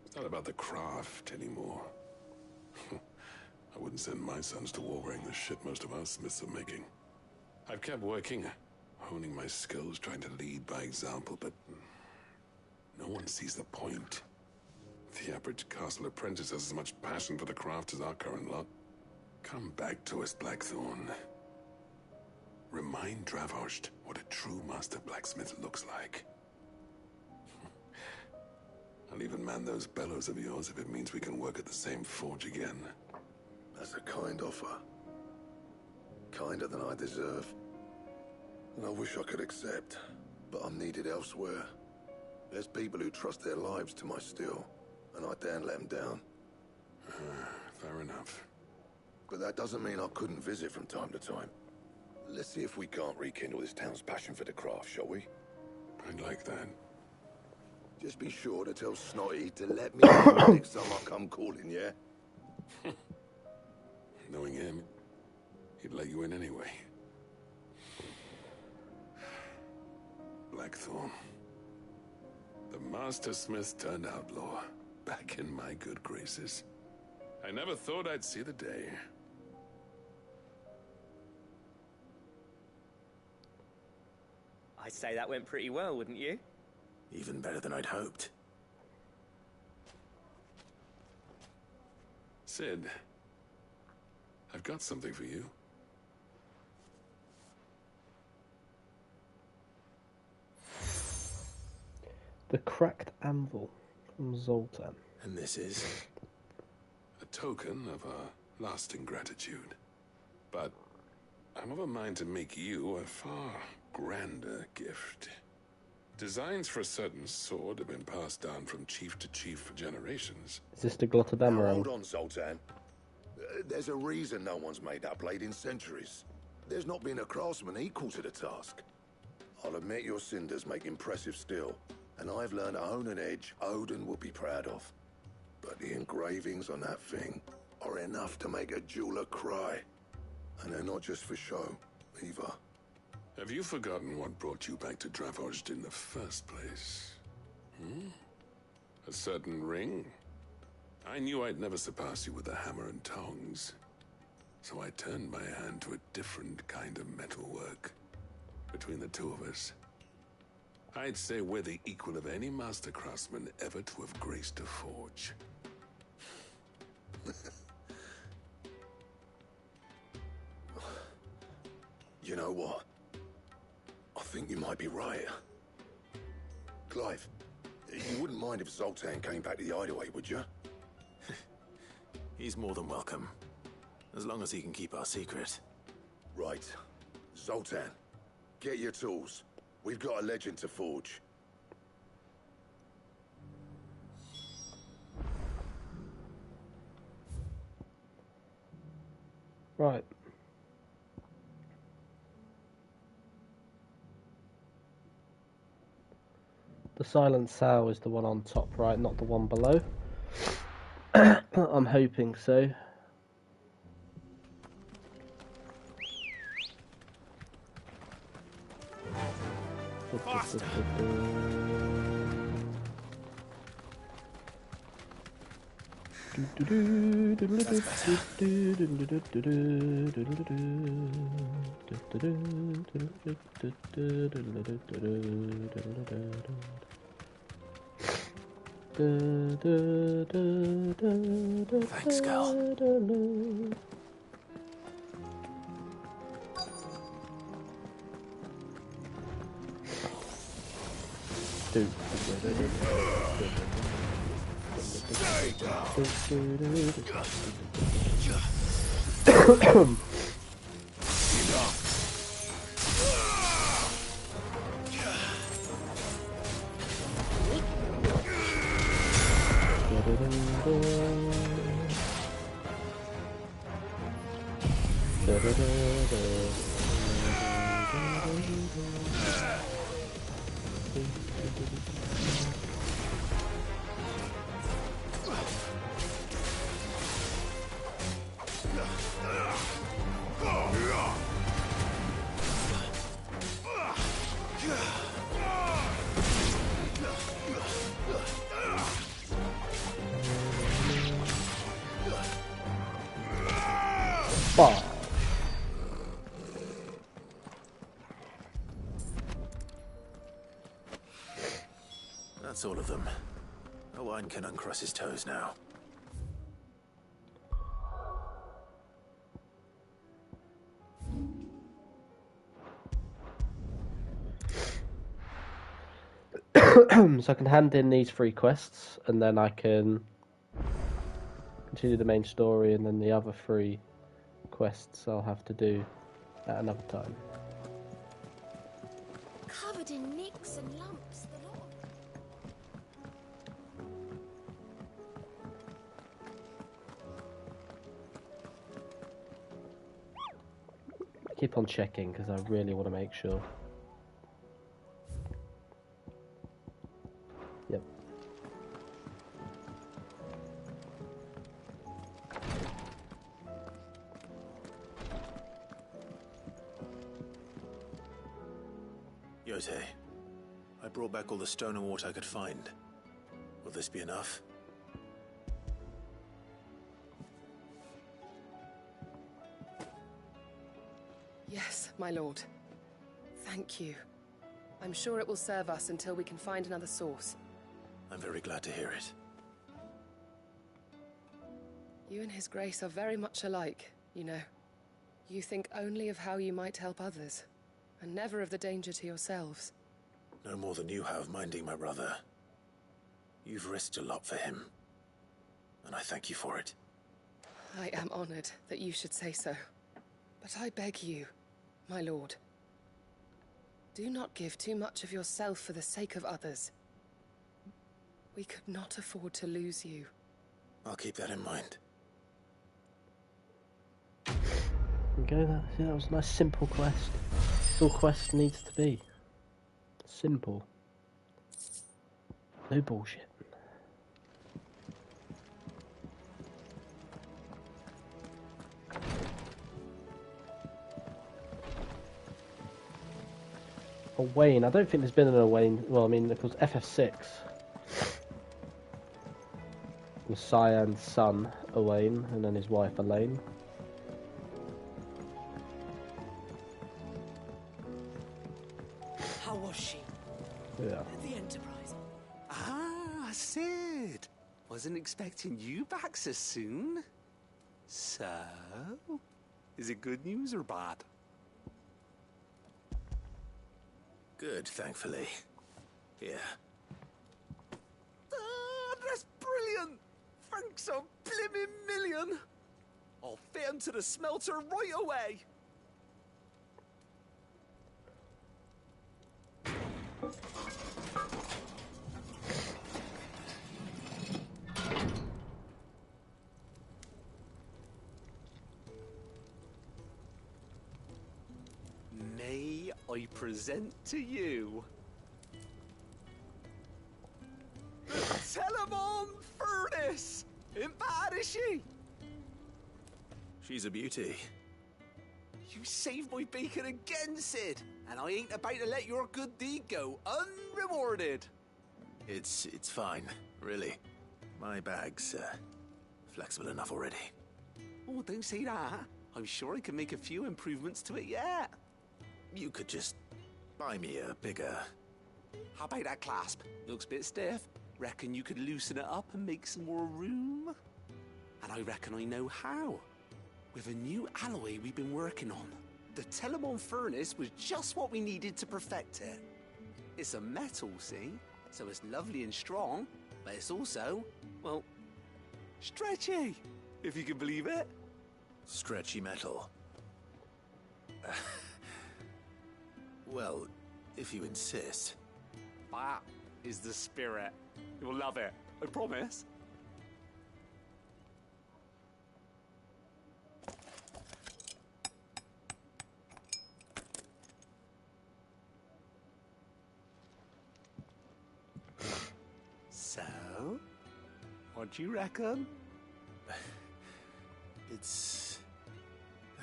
It's not about the craft anymore. I wouldn't send my sons to war wearing the shit most of our smiths are making. I've kept working, honing my skills, trying to lead by example, but no one sees the point. The average castle apprentice has as much passion for the craft as our current lot. Come back to us, Blackthorn. Remind Dravost what a true master blacksmith looks like. I'll even man those bellows of yours if it means we can work at the same forge again. That's a kind offer. Kinder than I deserve. And I wish I could accept, but I'm needed elsewhere. There's people who trust their lives to my steel, and I daren't let them down. Fair enough. But that doesn't mean I couldn't visit from time to time. Let's see if we can't rekindle this town's passion for the craft, shall we? I'd like that. Just be sure to tell Snotty to let me know next time I come calling, yeah? Knowing him, he'd let you in anyway. Blackthorn. The Master Smith turned outlaw, back in my good graces. I never thought I'd see the day. I'd say that went pretty well, wouldn't you? Even better than I'd hoped. Sid, I've got something for you. The cracked anvil from Zoltan. And this is? A token of our lasting gratitude. But I'm of a mind to make you a far grander gift. Designs for a certain sword have been passed down from chief to chief for generations. Is this the Glottodammerang? Hold on, Zoltan. There's a reason no one's made that blade in centuries. There's not been a craftsman equal to the task. I'll admit your cinders make impressive steel, and I've learned to own an edge Odin will be proud of. But the engravings on that thing are enough to make a jeweler cry. And they're not just for show, either. Have you forgotten what brought you back to Dravost in the first place? A certain ring? I knew I'd never surpass you with the hammer and tongs. So I turned my hand to a different kind of metalwork. Between the two of us, I'd say we're the equal of any master craftsman ever to have graced a forge. You know what? I think you might be right. Clive, you wouldn't mind if Zoltan came back to the hideaway, would you? He's more than welcome. As long as he can keep our secret. Right. Zoltan, get your tools. We've got a legend to forge. Right. The silent sow is the one on top right, not the one below. I'm hoping so. Thanks, Cal. Bah. That's all of them. Owain can uncross his toes now. So I can hand in these 3 quests, and then I can continue the main story, and then the other 3 quests I'll have to do at another time. Covered in nicks and lumps, the lot. I keep on checking because I really want to make sure. Yep. Yote, I brought back all the stone and water I could find. Will this be enough? Yes, my lord. Thank you. I'm sure it will serve us until we can find another source. I'm very glad to hear it. You and His Grace are very much alike, you know. You think only of how you might help others, and never of the danger to yourselves. No more than you have minding my brother. You've risked a lot for him, and I thank you for it. I am honored that you should say so. But I beg you, my lord, do not give too much of yourself for the sake of others. We could not afford to lose you. I'll keep that in mind. Okay, that was a nice simple quest. That's all quest needs to be. Simple. No bullshit. Owain. I don't think there's been an Owain. Well, I mean, of course, FF6 was Cyan's son, Owain, and then his wife, Elaine. How was she? Yeah. The Enterprise. Ah, Sid. Wasn't expecting you back so soon. So, is it good news or bad? Good, thankfully. Here. Ah, that's brilliant! Thanks a blimmin' million! I'll fit 'em to the smelter right away! May I present to you the Telemon Furnace! Ain't bad, is she? She's a beauty. You saved my bacon again, Sid, and I ain't about to let your good deed go unrewarded. It's fine, really. My bag's flexible enough already. Oh, don't say that. I'm sure I can make a few improvements to it yet. You could just buy me a bigger... How about that clasp? Looks a bit stiff. Reckon you could loosen it up and make some more room? And I reckon I know how. With a new alloy we've been working on. The Telemon Furnace was just what we needed to perfect it. It's a metal, see? So it's lovely and strong, but it's also, well, stretchy, if you can believe it. Stretchy metal. Well, if you insist. That is the spirit. You'll love it, I promise. So, what do you reckon? It's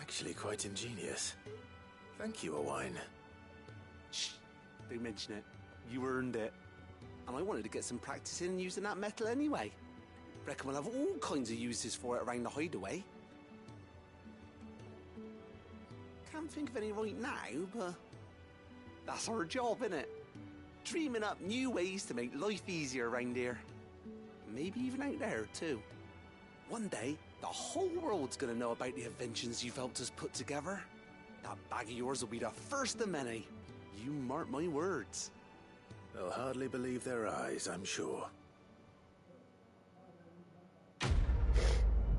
actually quite ingenious. Thank you, Owain. Shh, don't mention it. You earned it. And I wanted to get some practice in using that metal anyway. Reckon we'll have all kinds of uses for it around the hideaway. can't think of any right now, but that's our job, innit? Dreaming up new ways to make life easier around here. Maybe even out there, too. One day, the whole world's gonna know about the inventions you've helped us put together. That bag of yours will be the first of many. You mark my words. They'll hardly believe their eyes, I'm sure.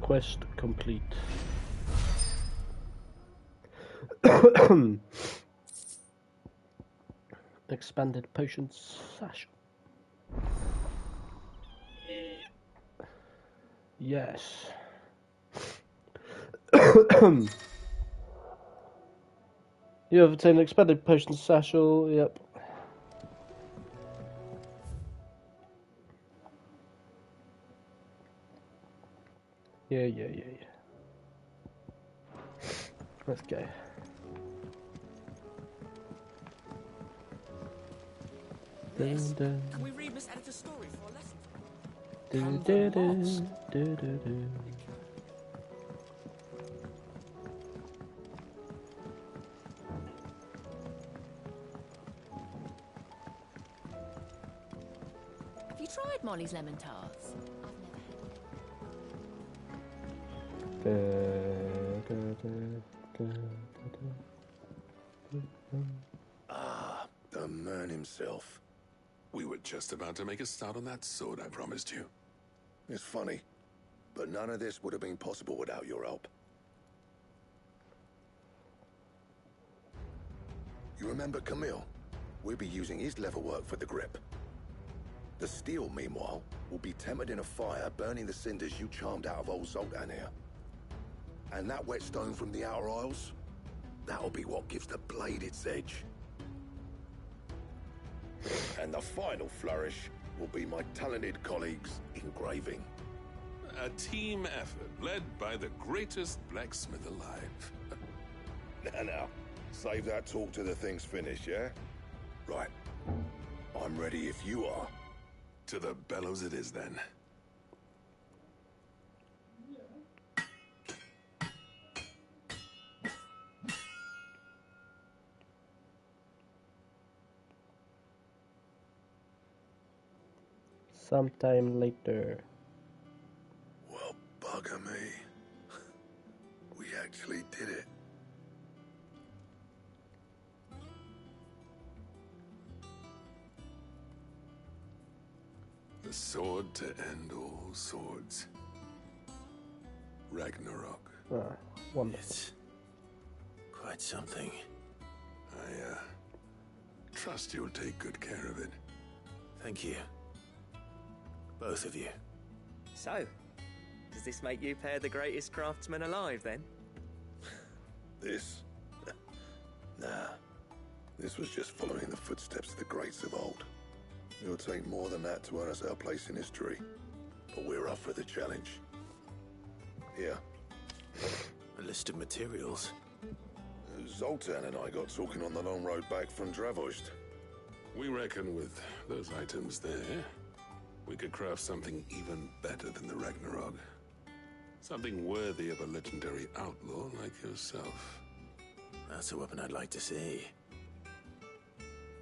Quest complete. Expanded potion sash. Yes. You have obtained an expanded potion satchel. Yep. Yeah. Let's go. Miss, Dun, can we read Miss Editor's story for a lesson? dun, Can dun, the what? dun, dun, dun. Have you tried Molly's lemon tarts? Ah, the man himself. We were just about to make a start on that sword I promised you. It's funny, but none of this would have been possible without your help. You remember Camille? We'll be using his leather work for the grip. The steel, meanwhile, will be tempered in a fire, burning the cinders you charmed out of old Zoltan here. And that whetstone from the Outer Isles, that'll be what gives the blade its edge. And the final flourish will be my talented colleagues' engraving. A team effort led by the greatest blacksmith alive. Now, save that talk till the thing's finished, yeah? Right. I'm ready if you are. To the bellows it is, then. Sometime later. Well, bugger me. We actually did it. The sword to end all swords. Ragnarok. Ah, wonderful. It's quite something. I trust you'll take good care of it. Thank you. Both of you. So, does this make you pair the greatest craftsmen alive, then? This? Nah. This was just following the footsteps of the greats of old. It'll take more than that to earn us our place in history. But we're up for the challenge. Here. A list of materials. Zoltan and I got talking on the long road back from Dravost. We reckon with those items there, we could craft something even better than the Ragnarok. Something worthy of a legendary outlaw like yourself. That's a weapon I'd like to see.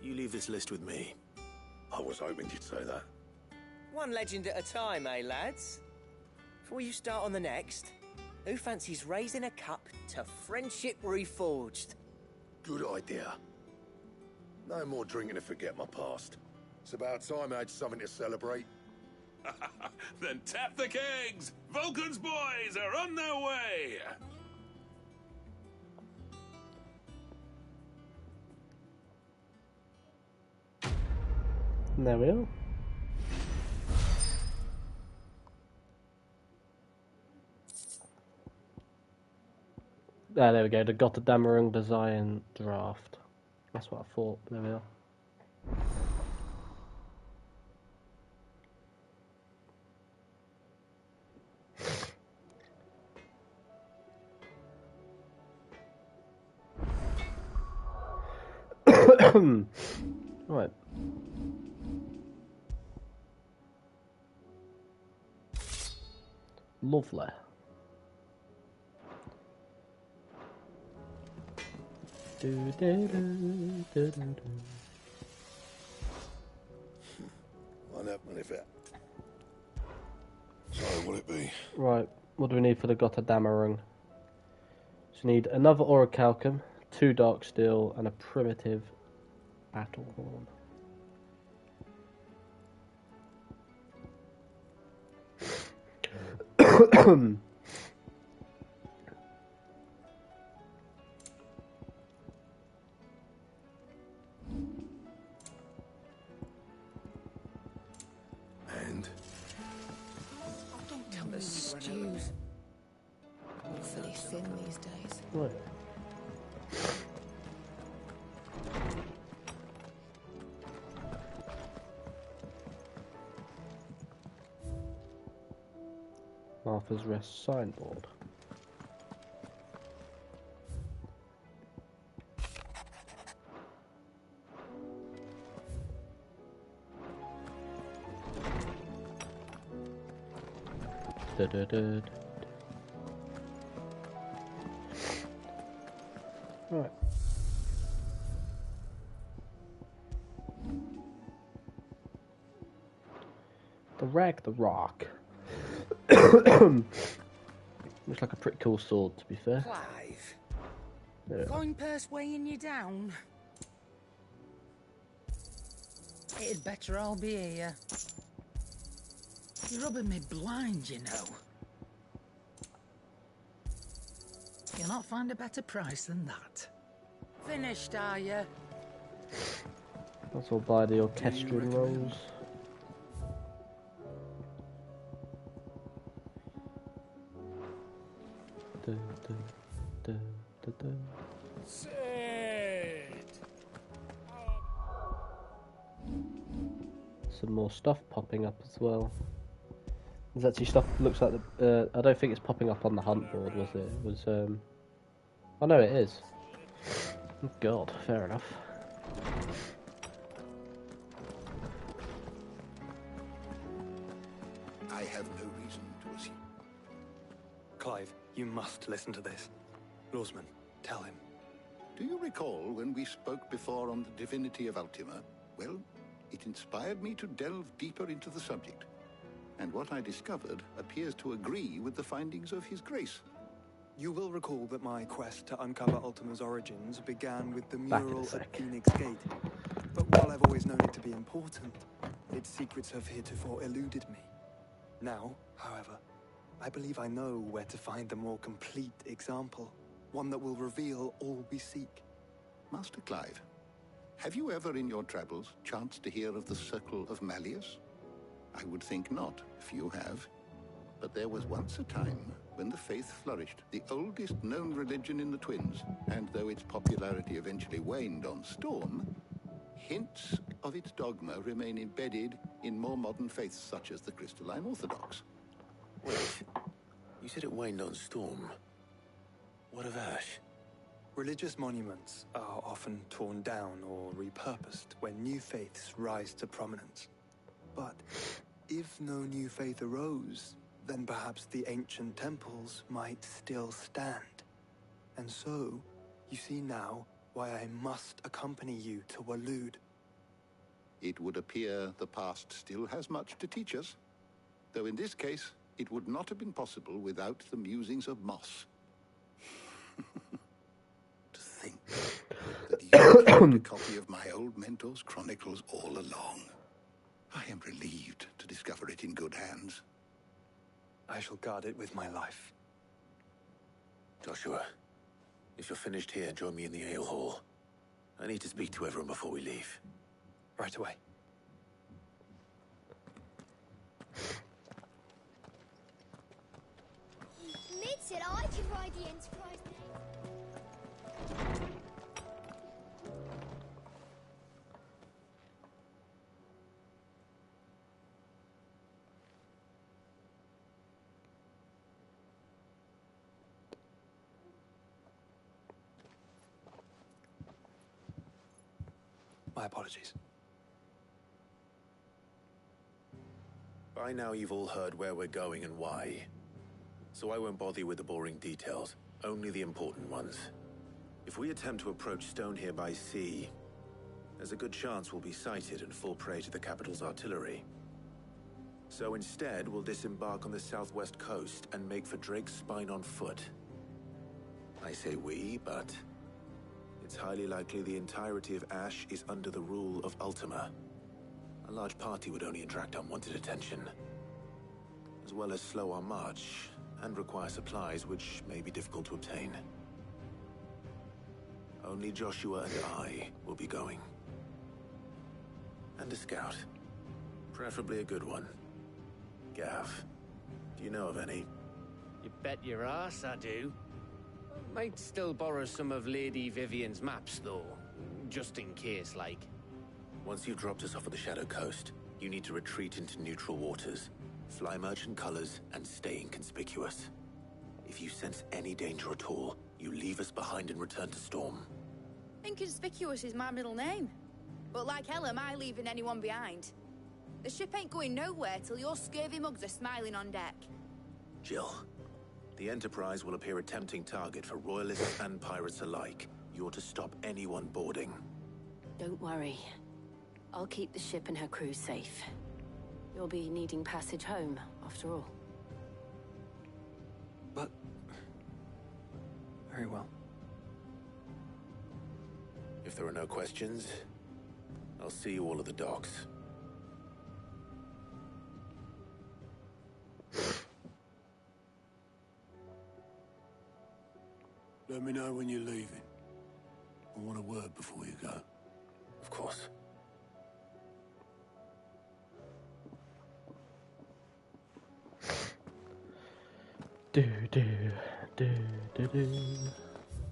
You leave this list with me. I was hoping you'd say that. One legend at a time, eh, lads? Before you start on the next, who fancies raising a cup to friendship reforged? Good idea. No more drinking to forget my past. It's about time I had something to celebrate. Then tap the kegs! Vulcan's boys are on their way! There we are. Ah, there we go. The Gotterdammerung design draft. That's what I thought. There we are. Right. Lovely. Do, do, do, do, do, do. What happened if it... So, will it be? Right, what do we need for the Gotterdammerung? So we need another Orichalcum, 2 Dark Steel, and a primitive Battle Horn. And? The stews. Awfully thin these days. Right. Martha's Rest signboard. Da, da, da, da. Right. The Rag the Rock. Looks like a pretty cool sword, to be fair. Clive. Yeah. Coin purse weighing you down. It'd better all be here. You're rubbing me blind, you know. You'll not find a better price than that. Finished, are you? That's all by the orchestrion rolls. Da, da, da, da, da. Some more stuff popping up as well. There's actually stuff looks like the. I don't think it's popping up on the hunt board, was it? It was. Oh no, it is. Oh, God, fair enough. I have no reason to assume. Clive, you must listen to this. Lawsman, tell him. Do you recall when we spoke before on the divinity of Ultima? Well, it inspired me to delve deeper into the subject. And what I discovered appears to agree with the findings of His Grace. You will recall that my quest to uncover Ultima's origins began with the Back in a mural sec. at Phoenix Gate. But while I've always known it to be important, its secrets have heretofore eluded me. Now, however, I believe I know where to find the more complete example, one that will reveal all we seek. Master Clive, have you ever in your travels chanced to hear of the Circle of Malleus? I would think not, if you have. But there was once a time when the faith flourished, the oldest known religion in the Twins, and though its popularity eventually waned on Storm, hints of its dogma remain embedded in more modern faiths such as the Crystalline Orthodox. Wait, you said it waned on Storm. What of Ash? Religious monuments are often torn down or repurposed when new faiths rise to prominence. But if no new faith arose, then perhaps the ancient temples might still stand. And so, you see now why I must accompany you to Waloed. It would appear the past still has much to teach us, though in this case, it would not have been possible without the musings of Moss. To think that you carried a copy of my old mentor's chronicles all along. I am relieved to discover it in good hands. I shall guard it with my life. Joshua, if you're finished here, join me in the ale hall. I need to speak to everyone before we leave. Right away. Mid said I could ride the Enterprise name. My apologies. By now you've all heard where we're going and why. So I won't bother you with the boring details, only the important ones. If we attempt to approach Stone here by sea, there's a good chance we'll be sighted and fall prey to the capital's artillery. So instead, we'll disembark on the southwest coast and make for Drake's Spine on foot. I say we, but it's highly likely the entirety of Ash is under the rule of Ultima. A large party would only attract unwanted attention, as well as slow our march and require supplies which may be difficult to obtain. Only Joshua and I will be going. And a scout. Preferably a good one. Gav, do you know of any? You bet your ass I do. Might still borrow some of Lady Vivian's maps, though. Just in case, like. Once you've dropped us off at the Shadow Coast, you need to retreat into neutral waters, fly merchant colors, and stay inconspicuous. If you sense any danger at all, you leave us behind and return to Storm. Inconspicuous is my middle name. But like hell am I leaving anyone behind. The ship ain't going nowhere till your scurvy mugs are smiling on deck. Jill, the Enterprise will appear a tempting target for royalists and pirates alike. You're to stop anyone boarding. Don't worry. I'll keep the ship and her crew safe. You'll be needing passage home, after all. But... very well. If there are no questions, I'll see you all at the docks. Let me know when you're leaving. I want a word before you go. Of course. Do do do do do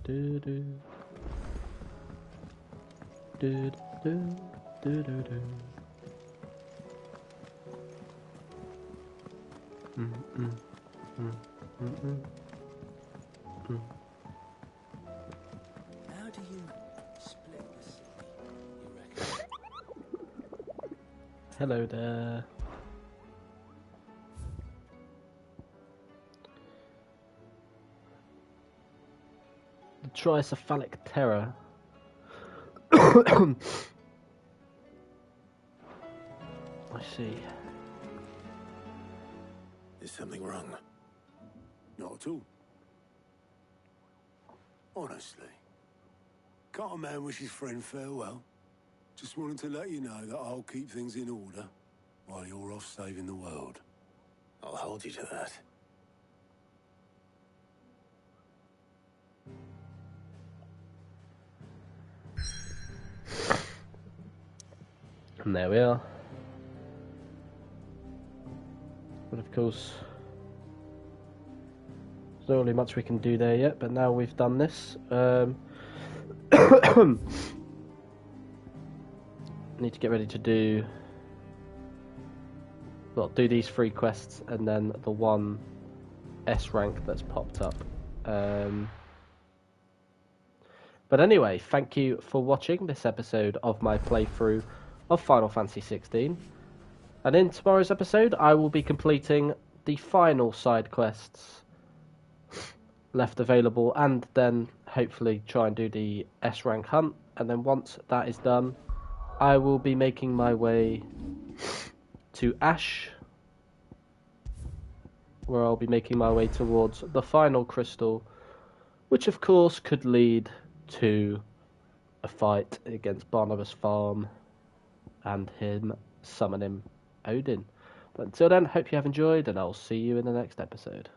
do do do do do do do. How do you split the city, you reckon? Hello there. The tricephalic terror. I see. Is something wrong? Not at all. Honestly. Can't a man wish his friend farewell? Just wanted to let you know that I'll keep things in order while you're off saving the world. I'll hold you to that. And there we are. But of course, there's not really much we can do there yet, but now we've done this, need to get ready to do, well, do these 3 quests and then the 1 S rank that's popped up. But anyway, thank you for watching this episode of my playthrough of Final Fantasy 16. And in tomorrow's episode, I will be completing the final side quests left available, and then hopefully try and do the S rank hunt. And then once that is done, I will be making my way to Ash, where I'll be making my way towards the final crystal, which of course could lead to a fight against Barnabas Farm and him summoning Odin. But until then, hope you have enjoyed, and I'll see you in the next episode.